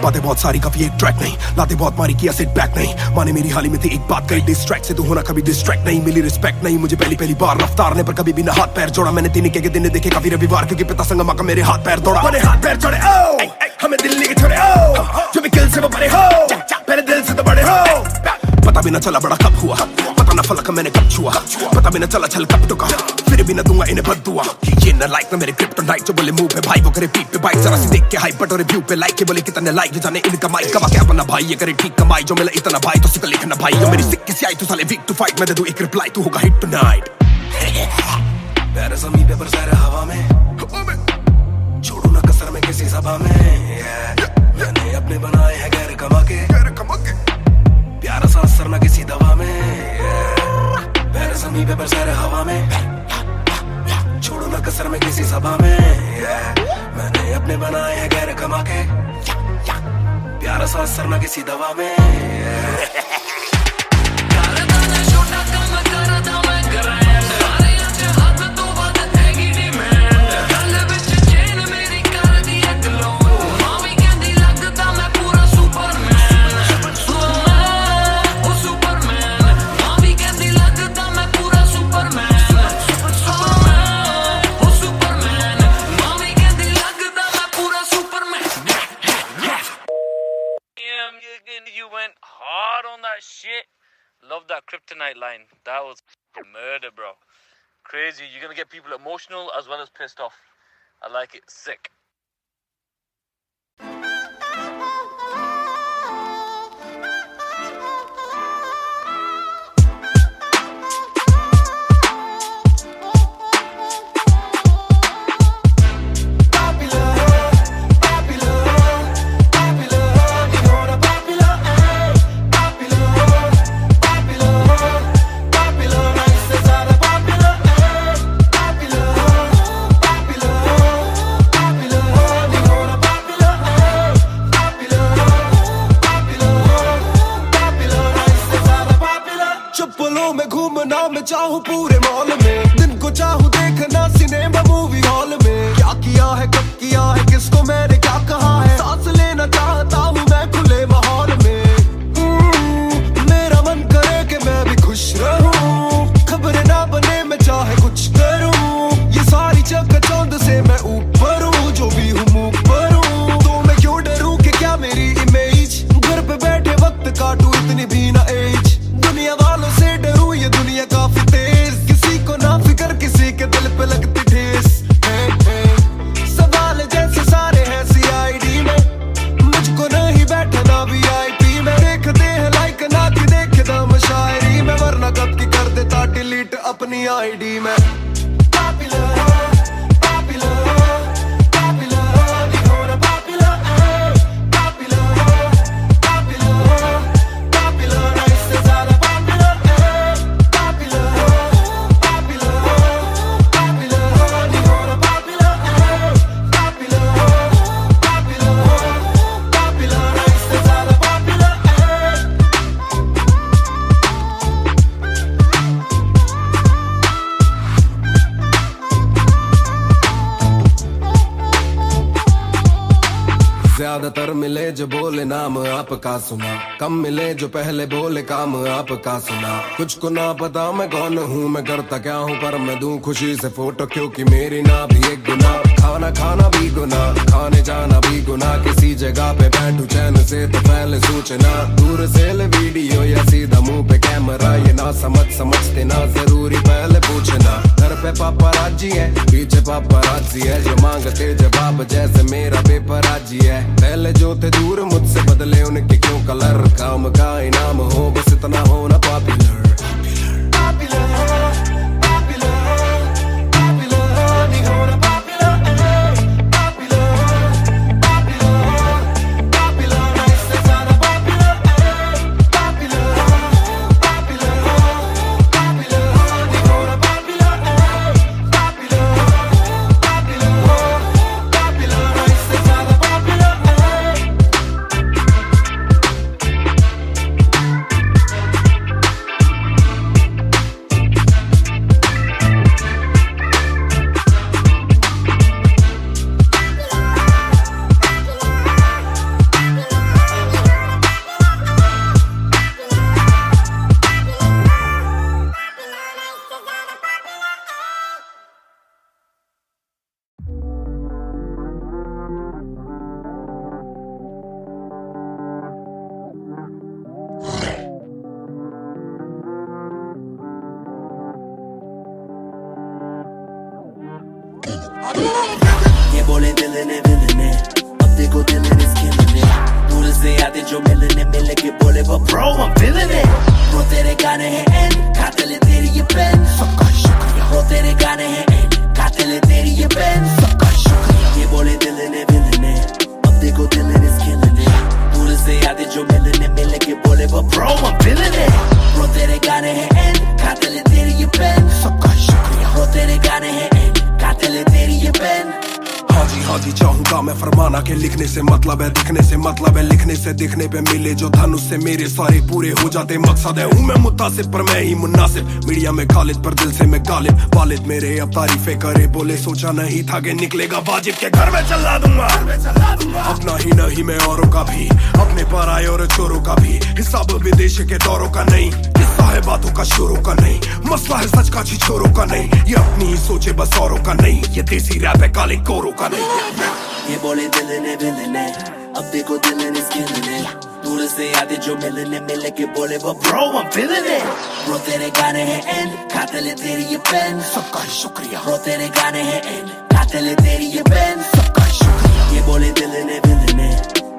Speaker 1: बातें बहुत सारी कभी एक ट्रैक नहीं, लाते बहुत मारी किया सिट बैक नहीं, माने मेरी हाल ही में थी एक बात कही, डिस्ट्रैक्ट से तू होना कभी डिस्ट्रैक्ट नहीं, मिली रिस्पेक्ट नहीं मुझे पहली बार रफ्तार ने, पर कभी भी ना हाथ पैर जोड़ा मैंने, तीन के दिन देखे काफी रविवार, क्योंकि पिता संगमा का मेरे हाथ पैर दौड़ा, मैंने हाथ पैर चढ़े ओ हमें दिल्ली के छोड़े ओ, जो भी किल से वो बड़े हो, मेरे दिल से तो बड़े हो। पता भी ना चला बड़ा कब हुआ, पता ना फलक मैंने कब छुआ, पता भी ना चला छल कब टुका, फिर भी ना दूंगा इन्हें बद्दुआ। ये ना लाइक ना मेरे क्रिप्टोनाइट, जो बोले मुंह पे भाई वो करे पीठ पे बाइक, जरा सी देख के हाइप बट और रिव्यू पे लाइक के बोले कितने लाइक, ये जाने इनका माइक कमा क्या बना भाई, ये करे ठीक कमाई, जो मिला इतना भाई तो सिक्का लिखना भाई, जो मेरी सिक्की से आई तू साले वीक टू फाइट, मैं दे दूं एक रिप्लाई तू होगा हिट टुनाइट। पैर ज़मीन पे बरसा रहा हवा में, छोड़ू ना कसर में किसी सभा में, मैंने अपने बनाए हैं गैर कमा के, प्यारा सा असर ना किसी दवा में, पैर ज़मीन पे बरसा रहा हवा में, छोड़ू ना कसर में किसी सभा में, मैंने अपने बनाए हैं गैर कमा के, प्यारा सा असर ना किसी दवा में।
Speaker 4: छोटा काम करदा मैं ग्रैंड, सारे अज हद तो वध हैगी डिमांड, गल विच चेन मेरी कर दी ग्लो, मावी कहंदी लगदा मैं पूरा सुपरमैन। ओ सुपरमैन, मावी कहंदी लगदा मैं पूरा सुपरमैन। ओ सुपरमैन, मावी कहंदी लगदा मैं पूरा Superman. You went hard on that shit. Love that kryptonite line. That was murder, bro. Crazy. You're gonna get people emotional as well as pissed off. I like it. Sick.
Speaker 7: मैं चाहूँ पूरे mall में, दिन को चाहूँ देखना cinema movie hall में, क्या किया है कब किया है किसको मैंने क्या कहा है, सांस लेना चाहता हूँ मैं खुले माहौल में, मेरा मन करे कि मैं भी खुश रहूँ, खबरें ना बने मैं चाहे कुछ करूँ, ये सारी चकाचौंध से मैं ऊपर हूँ, जो भी हूँ मुँह पर हूँ, तो मैं क्यों डरूँ कि क्या मेरी इमेज, घर पे बैठे वक्त काटूं इतनी भी ना एज, दुनिया वालों से डरूं ये दुनिया काफी तेज, किसी को ना फिकर किसी के दिल पे लगती ठेस, सवाल जैसे सारे हैं सीआईडी में, मुझको नहीं बैठना वीआईपी में, देखते हैं लाइक ना कि देखे दम शायरी में, वरना कब की कर देता डिलीट अपनी आईडी में। ज्यादातर मिले जो बोले नाम आपका सुना, कम मिले जो पहले बोले काम आपका सुना। कुछ को ना पता मैं कौन हूँ, मैं करता क्या हूँ, पर मैं दूं खुशी से फोटो क्योंकि मेरी ना भी एक गुना। खाना खाना भी गुना, खाने जाना भी गुना, किसी जगह पे बैठू चैन से तो पहले सूचना। दूर से ले वीडियो या सीधा मुंह पे कैमरा, ये ना समझते ना जरूरी पहले पूछना। घर पे पापराजी है, पीछे पापराजी है, जो मांगते जवाब जैसे मेरा पेपराजी है। पहले जो थे दूर मुझसे बदले उनके क्यों कलर, काम का इनाम हो बस इतना हो ना पॉपुलर।
Speaker 2: ये बोले दिल ने अब देखो दिल ने स्किन ने, दूर से आते जो मिलने मिल के बोले वो bro I'm feeling it। वो तेरे गाने हैं एंड कातिल है तेरी ये पेन, सबका शुक्रिया। वो तेरे गाने हैं एंड कातिल है तेरी ये पेन, सबका शुक्रिया। ये बोले दिल ने अब देखो दिल ने स्किन ने, दूर से आते जो मिलने मिल के बोले वो bro I'm feeling it। वो तेरे गाने हैं एंड कातिल है तेरी ये पेन, सबका शुक्रिया। वो तेरे गाने हैं एंड कातिल है तेरी ये पेन।
Speaker 7: हाँ जी चाहूंगा मैं फरमाना के लिखने से मतलब है दिखने से मतलब है, लिखने से दिखने पे मिले जो धन उससे मेरे सारे पूरे हो जाते मकसद है। हूँ मैं मुतासिब पर मैं ही मुनासिब, मीडिया में खालिद पर दिल से मैं गालिब। वालिद मेरे अब तारीफे करे बोले सोचा नहीं था कि निकलेगा वाजिब के घर में चला दूंगा। अपना ही नहीं मैं औरों का भी, अपने पर आए और चोरों का भी, हिसाब विदेश के दौरों का नहीं, किस्सा है बातों का शोरों का नहीं, मसला है सच का छिछोरों का नहीं, ये अपनी ही सोचे बस औरों का नहीं, ये देसी रैप है काले कोरों का नहीं।
Speaker 2: ये बोले दिल ने अब देखो दिल ने स्किन ने, दूर से आते जो मिलने मिल के बोले वो bro I'm feeling it। वो तेरे गाने हैं एंड कातिल है तेरी ये पेन, सबका शुक्रिया। वो तेरे गाने हैं एंड कातिल है तेरी ये पेन, सबका शुक्रिया। ये बोले दिल ने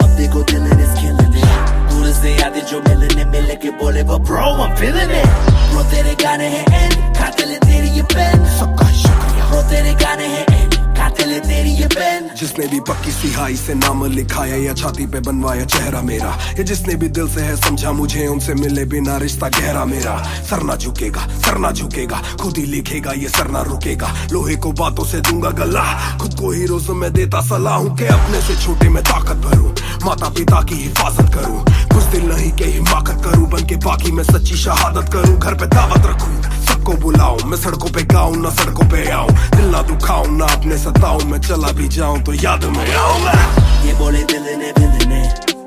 Speaker 2: अब देखो दिल ने स्किन ने, दूर से आते जो मिलने मिल के बोले वो bro I'm feeling it। वो तेरे गाने हैं एंड कातिल है तेरी ये पेन, सबका शुक्रिया। वो तेरे गाने हैं एंड कातिल है तेरी ये पेन।
Speaker 7: जिसने भी पक्की सिहाई से नाम लिखाया या छाती पे बनवाया चेहरा मेरा, या जिसने भी दिल से है समझा मुझे उनसे मिले बिना रिश्ता गहरा मेरा। सर ना झुकेगा खुद ही लिखेगा ये सर ना रुकेगा, लोहे को बातों से दूंगा गला, खुद को हीरोज़ में देता सलाह हूँ कि अपने से छोटे में ताकत भरूं, माता पिता की हिफाजत करूं, कुछ दिल नहीं के हिमाकत करूं, बन के बाकी मैं सच्ची शहादत करूं, घर पे दावत रखूं, सबको बुलाऊं, मैं सड़कों पे गाऊं ना सड़कों पे आऊं, दिल ना दुखाऊं ना अपने सताऊं, मैं चला भी जाऊं तो याद में आऊंगा।
Speaker 2: ये बोले दिल ने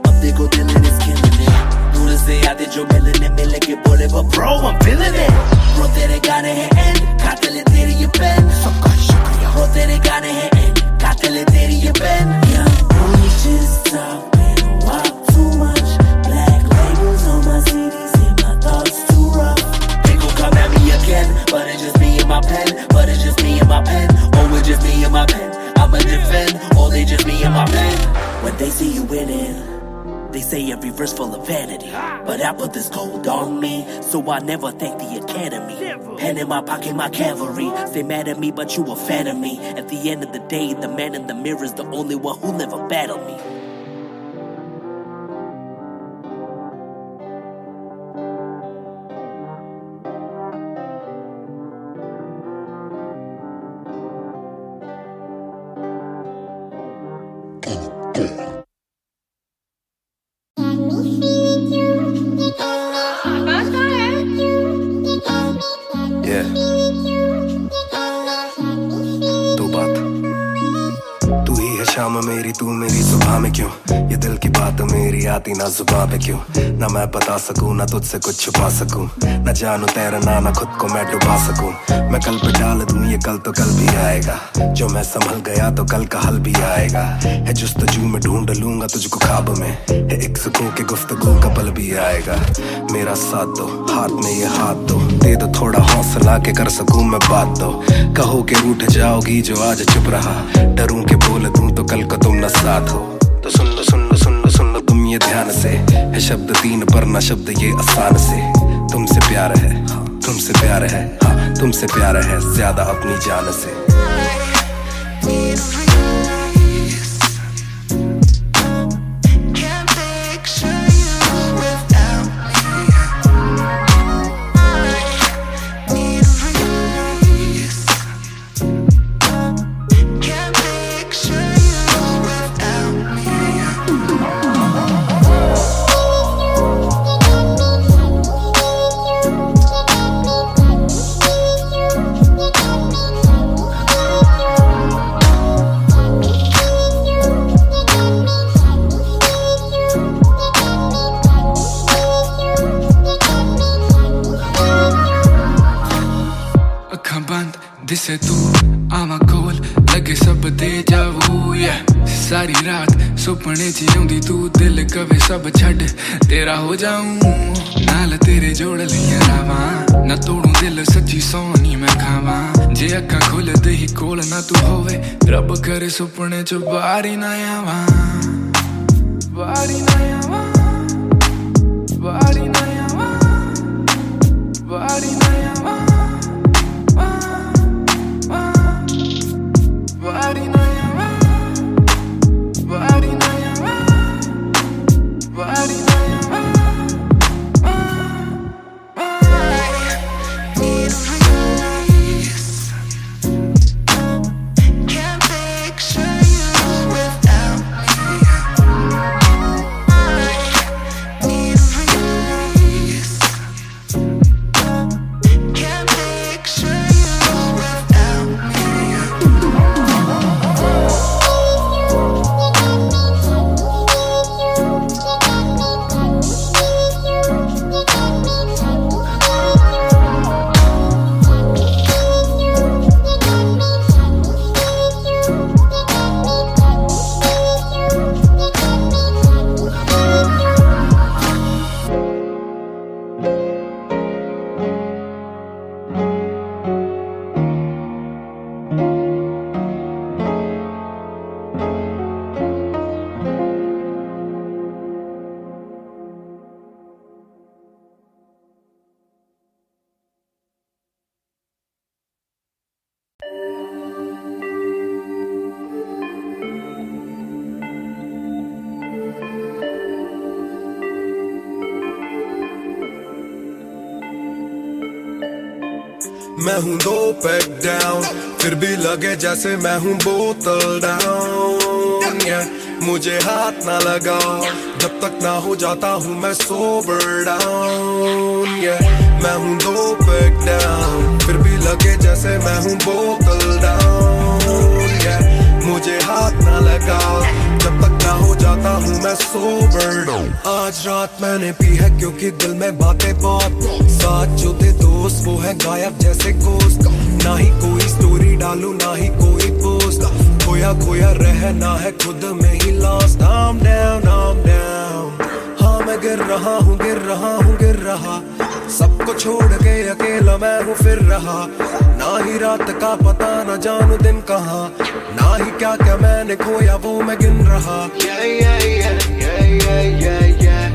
Speaker 2: अब देखो दिल ने स्किन ने, दूर से आते जो मिलने मिल के बोले वो bro I'm feeling it। वो तेरे गाने हैं एंड कातिल है तेरी ये पेन, सबका शुक्रिया। वो तेरे गाने हैं एंड कातिल है तेरी ये pen. Young boy just talk, man, walk too much, black labels on my CDs and my thoughts too rough. They gon' come at me again, but it's just me and my pen, but it's just me and my pen, oh it's just me and my pen. I'ma defend, oh they just me and my pen. When they see you winning, they say every verse full of vanity, but I put this gold on me, so I never thank the academy. Pen in my pocket, my cavalry. Stay mad at me, but you a fan of me. At the end of the day, the man in the mirror is the only one who'll never battle me.
Speaker 3: शाम मेरी तू मेरी सुबह में क्यों, ये दिल की बात मेरी आती ना जुबां पे क्यों, ना मैं बता सकूं ना तुझसे कुछ छुपा सकूं, ना जानू तैरना ना खुद को मैं डुबा सकूं। मैं कल पे डाल दूं ये कल तो कल भी आएगा, जो मैं संभल गया तो कल का हल भी आएगा। है जुस्तजू में ढूंढ लूंगा तुझको ख्वाब में, है एक सुकून के गुफ्तगू का पल भी आएगा। मेरा साथ दो, हाथ में ये हाथ दो, दे दो थोड़ा हौसला के कर सकूं मैं बात दो। कहो के रूठ जाओगी जो आज चुप रहा, डरूं के बोल दूं तो कल को तुम न साथ हो। तो सुन लो सुन लो सुन लो सुन लो तुम ये ध्यान से, है शब्द तीन पर ना शब्द ये आसान से। तुमसे प्यार है हाँ, तुमसे प्यार है हाँ, तुमसे प्यार है ज्यादा अपनी जान से।
Speaker 9: दिसे तू आवा कोल लगे सब दे जावू सारी रात सुपने च आउंदी तू दिल कवे सब छड़ तेरा हो जाऊं नाल तेरे जोड़ लिया रावां ना तोड़ू दिल सच्ची सोनी मैं खावां जे अक्खां खोल दे ही कोल ना तू होवे रब करे सुपने च बारी ना आवां बारी ना आवां बारी ना आवां बारी ना आवां Body na yawa, body na yawa, body na yawa. Need a release. Can't picture you without me. Need a release. Can't picture you without me.
Speaker 7: मैं हूँ 2 पैक डाउन, फिर भी लगे जैसे मैं हूँ बोतल डाउन। मुझे हाथ ना लगाओ जब तक ना हो जाता हूँ मैं सोबर डाउन। मैं हूँ 2 पैक डाउन, फिर भी लगे जैसे मैं हूँ बोतल डाउन। मुझे हाथ ना लगाओ जब तक ना हो जाता हूँ मैं सोबर डाउन। आज रात मैंने पी है क्योंकि दिल में बातें बहुत, साथ जो थे दोस्त वो है गायब जैसे गोश्त। ना ही कोई स्टोरी डालूं ना ही कोई पोस्ट, खोया खोया रहना है खुद में he lost. I'm down, I'm down, हाँ मैं गिर रहा हूँ गिर रहा हूँ गिर रहा, सबको छोड़ के अकेला मैं हूँ फिर रहा। ना ही रात का पता ना जानू दिन कहाँ, ना ही क्या क्या मैंने खोया वो मैं गिन रहा। Yeah, yeah, yeah, yeah, yeah, yeah, yeah.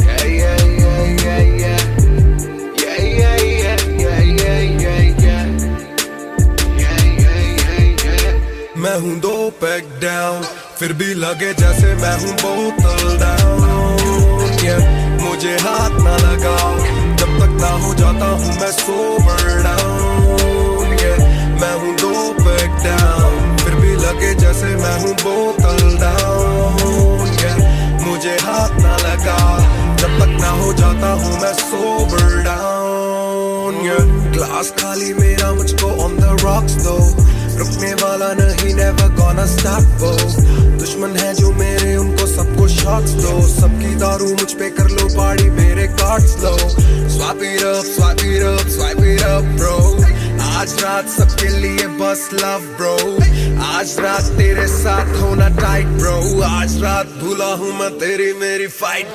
Speaker 7: Yeah, yeah, yeah, yeah, yeah. Yeah, yeah, yeah, yeah, yeah, yeah, yeah. Yeah, yeah, yeah, yeah. मैं हूँ 2 पैक डाउन, फिर भी लगे जैसे मैं हूँ बोतल डाउन। मुझे हाथ ना लगाओ जब तक ना हो जाता हूँ मैं सोबर डाउन। मैं हूँ 2 पैक डाउन, फिर भी लगे जैसे मैं हूँ बोतल डाउन। मुझे हाथ ना लगाओ जब तक ना हो जाता हूँ मैं सोबर डाउन। ग्लास खाली मेरा मुझको ऑन द रॉक्स दो, रुकने वाला रुकना नहीं, never gonna stop वो दुश्मन है जो मेरे, उनको सबको शॉट्स दो, सबकी दारू मुझ पे कर लो पार्टी, मेरे cards low, swipe it up, swipe it up, swipe it up bro, आज रात सबके लिए बस लव ब्रो, आज रात तेरे साथ होना टाइट ब्रो, आज रात भूला हूँ मैं तेरी मेरी फाइट।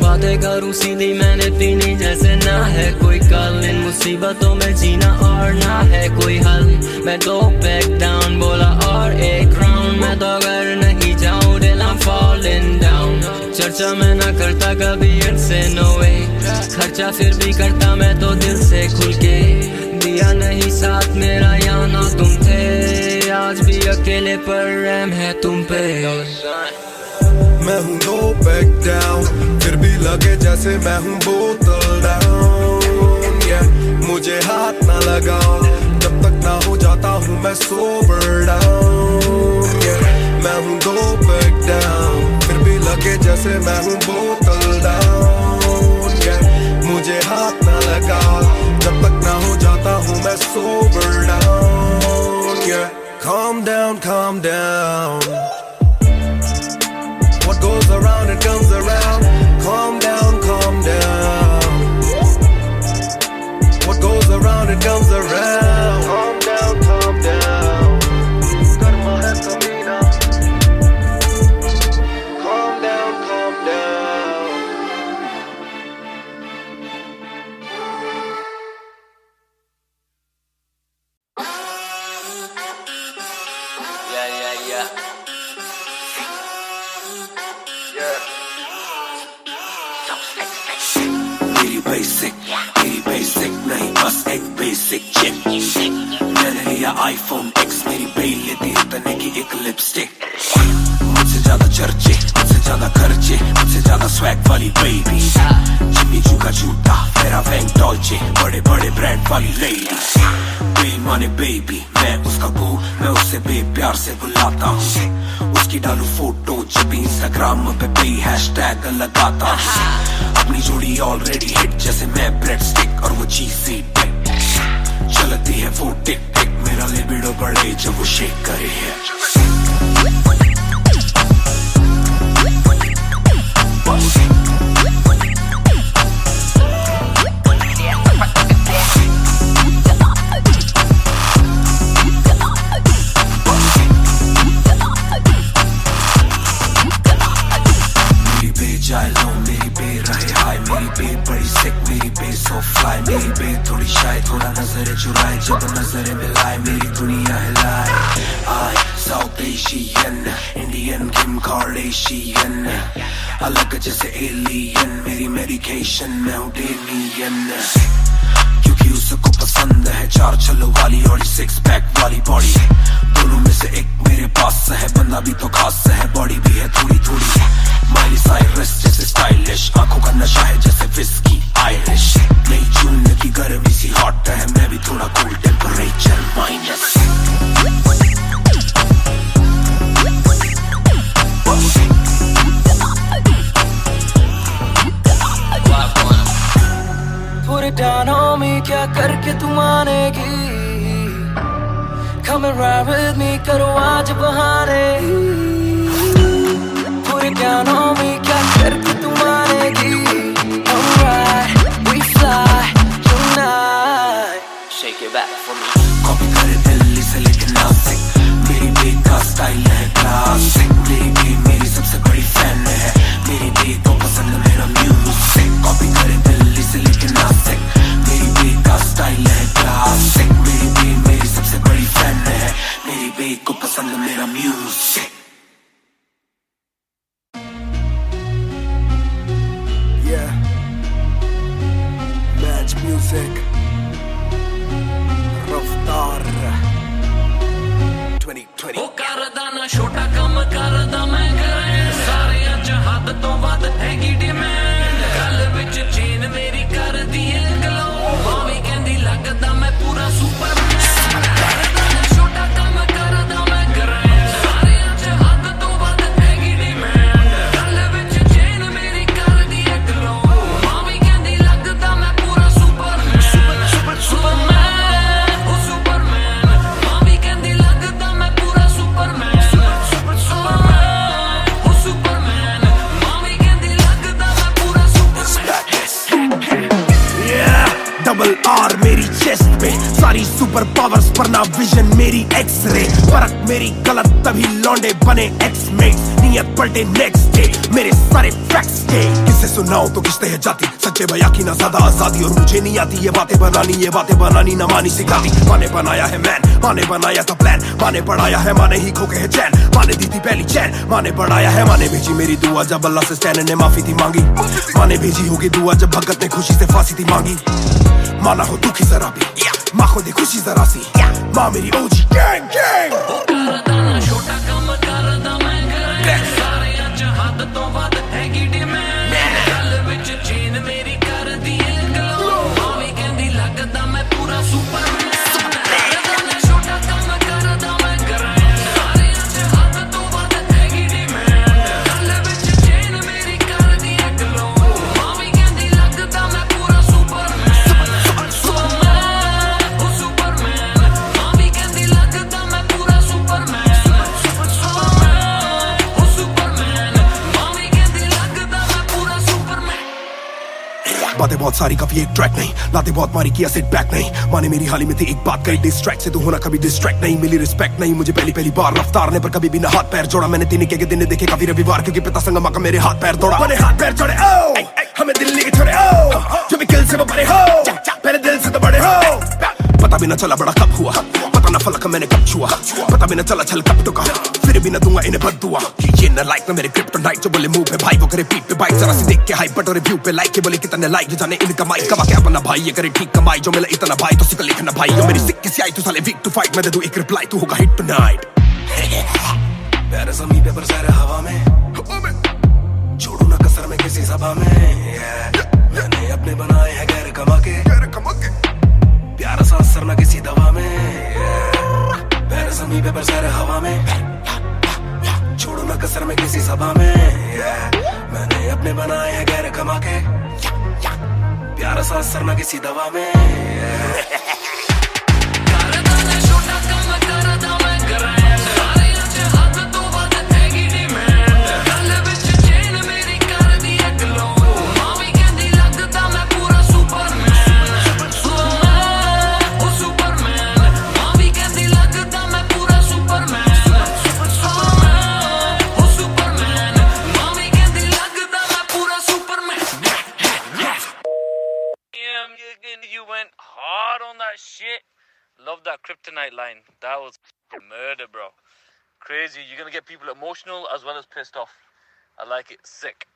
Speaker 4: बातें करूं सीधी मैंने पीनी जैसे ना है कोई कल, इन मुसीबतों में जीना और ना है कोई हल, मैं दो बैक डाउन बोला और एक राउंड, मैं तो अगर नहीं जाऊं दिल I'm falling down, चर्चा मैं ना करता कभी इनसे नो वे, खर्चा फिर भी करता मैं तो दिल से खुल के, दिया नहीं साथ मेरा या ना तुम थे, आज भी अकेले पर रहम है तुम पे।
Speaker 7: मैं हूँ दो बैक डाउन, फिर भी लगे जैसे मैं हूँ बोतल डाउन, yeah, मुझे हाथ ना लगाओ जब तक ना हो जाता हूँ मैं सोबर डाउन, yeah, मैं हूँ दो बैक डाउन, फिर भी लगे जैसे मैं हूँ बोतल डाउन, yeah, मुझे हाथ ना लगाओ जब तक ना हो जाता हूँ मैं sober down, yeah, calm down, calm down. What goes around, it comes around. Calm down, calm down. What goes around, it comes around. Calm down, calm down. Karma hai kamina. Calm down, calm down.
Speaker 6: Yeah. मेरी basic नहीं बस एक basic chip, मैंने लिया iPhone X, मेरी bell लेती है तने की एक लिपस्टिक, मुझसे ज्यादा चर्चे, मुझसे ज्यादा खर्चे, मुझसे ज्यादा स्वैग वाली बेबी, जिम्मी चू का जूता मेरा वैंग डॉल्चे, बड़े बड़े ब्रांड वाली लेडी, बेईमाने बेबी मैं उसका बू, मैं उसे बेप्यार से बुलाता हूँ, उसकी डालू फोटो जब इंस्टाग्राम पे हैशटैग लगाता हूँ, अपनी जोड़ी ऑलरेडी हिट जैसे मैं ब्रेड स्टिक और वो चीज़ी टिक, चलती है वो टिक टिक, मेरा लिबिडो बढ़े जब वो शेक करे है। मेरी बे थोड़ी शायद थोड़ा नजरें चुराए जब नजरें मिलाए मेरी दुनिया हिलाए, आई साउथ एशियन इंडियन किम कार्डेशियन, अलग जैसे एलियन, मेरी मेडिकेशन मैं हूँ डेलियन, क्योंकि उसको पसंद है चार छल्लों वाली और सिक्स पैक वाली बॉडी, दोनों में से एक मेरे पास है, बंदा भी तो खास है, बॉडी भी है थोड़ी थोड़ी, माइली साइरस जैसे स्टाइलिश, आंखों का नशा है जैसे विस्की आयरिश, नई जून की गर्मी सी हॉट है, मैं भी थोड़ा cool temperature minus,
Speaker 2: Put it down on me, क्या करके तू मानेगी, Come and ride with me, करो आज बहाने, Put it down on me, क्या करके तू मानेगी, Alright, we fly tonight,
Speaker 6: shake it back for me, copy करे दिल्ली से लेके नासिक, मेरी बेग का स्टाइल है क्लासिक, मेरी बेग मेरी सबसे बड़ी फैन है, मेरी बेग को पसंद मेरा म्यूजिक, कॉपी करे दिल्ली से लेके नासिक, मेरी बेग का स्टाइल है क्लासिक, मेरी बेग मेरी सबसे बड़ी फैन है, मेरी बेग को पसंद मेरा music.
Speaker 7: Yeah, match music, Raftar 2020।
Speaker 4: ਉਹ ਕਰਦਾ ਨਾ ਛੋਟਾ ਕੰਮ ਕਰਦਾ ਮੈਂ ਗ੍ਰੈਂਡ, ਸਾਰਿਆਂ ਚ ਹੱਦ ਤੋਂ ਵੱਧ ਹੈਗੀ ਡਿਮਾਂਡ, ਗੱਲ ਵਿੱਚ ਚੇਨ ਮੇਰੀ ਕਰਦੀ ਏ ਗਲੋ, ਮਾਵੀ ਕਹਿੰਦੀ ਲੱਗਦਾ ਮੈਂ ਪੂਰਾ ਸੁਪਰਮੈਨ, ਕਰਦਾ ਨਾ ਛੋਟਾ ਕੰਮ ਕਰਦਾ ਮੈਂ ਗ੍ਰੈਂਡ, ਸਾਰਿਆਂ ਚ ਹੱਦ ਤੋਂ ਵੱਧ ਹੈਗੀ ਡਿਮਾਂਡ, ਗੱਲ ਵਿੱਚ ਚੇਨ ਮੇਰੀ ਕਰਦੀ ਏ ਗਲੋ, ਮਾਵੀ ਕਹਿੰਦੀ ਲੱਗਦਾ ਮੈਂ ਪੂਰਾ ਸੁਪਰਮੈਨ, ਸੁਪਰਮੈਨ, ਉਹ ਸੁਪਰਮੈਨ, ਮਾਵੀ ਕਹਿੰਦੀ ਲੱਗਦਾ ਮੈਂ ਪੂਰਾ
Speaker 1: डबल आर मेरी चेस्ट पे, सारी सुपर पावर्स पर ना विजन मेरी एक्सरे, फर्क मेरी गलत तभी लौंडे बने एक्समेट्स, नियत पलटे नेक्स्ट डे मेरे सारे फैक्ट्स के। किसे सुनाओ तो किसते है जाती, सच्चे भैया की ना ज्यादा आजादी, और मुझे नहीं आती ये बातें बनानी ना मानी सिखाती। माने बनाया है मैन, माने बनाया था प्लान, माने पढ़ाया है, माने ही खो के है चैन, माने दी थी पहली चैन, माने पढ़ाया है, माने भेजी मेरी दुआ जब अल्लाह से स्टैन ने माफी थी मांगी, माने भेजी होगी दुआ जब भगत ने खुशी से फांसी थी मांगी। माना हो दुखी जरा भी, माँ को दे खुशी जरा सी, माँ मेरी ओजी गैंग गैंग।
Speaker 4: छोटा कम करदा मैं घर सारे अच हद तो वध हैगी डिमांड, गल विच चेन मेरी कर दी ग्लो, मावी कहंदी लगदा मैं पूरा सुपरमैन, छोटा कम करदा मैं घर सारे अच हद तो वध हैगी डिमांड, गल विच चेन मेरी कर दी ग्लो, मावी कहंदी लगदा मैं पूरा सुपरमैन, सुपरमैन, मावी कहंदी लगदा मैं पूरा सुपरमैन,
Speaker 1: बातें बहुत सारी कभी एक ट्रैक नहीं, लाते बहुत मारी किया सेट बैक नहीं, माने मेरी हाल ही में थी एक बात कही, डिस्ट्रैक्ट से तू होना कभी डिस्ट्रैक्ट नहीं, मिली रिस्पेक्ट नहीं मुझे पहली बार रफ्तार ने, पर कभी भी ना हाथ पैर जोड़ा मैंने, तीन के दिन देखे काफी रविवार, क्योंकि पिता संगमा का मेरे हाथ पैर तोड़ा, मैंने हाथ पैर जोड़े ओ हमें दिल्ली के छोड़े ओ, जो भी किल से वो बड़े हो, पहले दिल से तो बड़े हो, पता भी ना चला बड़ा कब हुआ, पता ना फलक मैंने कब छुआ, पता भी ना चला छल कब टुका, फिर भी ना दूंगा इन्हें बददुआ, ये ना लाइक ना मेरे क्रिप्टोनाइट, जो बोले मुंह पे भाई वो करे पीठ पे बाइक, जरा सी देख के हाइप बट और रिव्यू पे लाइक के बोले कितने लाइक, ये जाने इनका माइक कमा के अपना भाई, ये करे ठीक कमाई, जो मिला इतना भाई तो सिक्का लिखना भाई, जो मेरी सिक्की से आई तू साले वीक टू फाइट, मैं दे दूं एक रिप्लाई तू होगा हिट टुनाइट।
Speaker 3: प्यारे ज़मीं पे बरसाए हवा में, छोड़ू ना कसर में किसी सभा में, मैंने अपने बनाए हैं गैर कमा के, प्यारा सा असर ना किसी दवा में, प्यारे ज़मीं पे बरसाए हवा में, छोड़ू ना कसर में किसी सभा में, मैंने अपने बनाए हैं गैर कमा के, प्यारा सा असर ना किसी दवा में।
Speaker 10: You went hard on that shit. Love that kryptonite line. That was murder, bro. Crazy. You're gonna get people emotional as well as pissed off. I like it. Sick.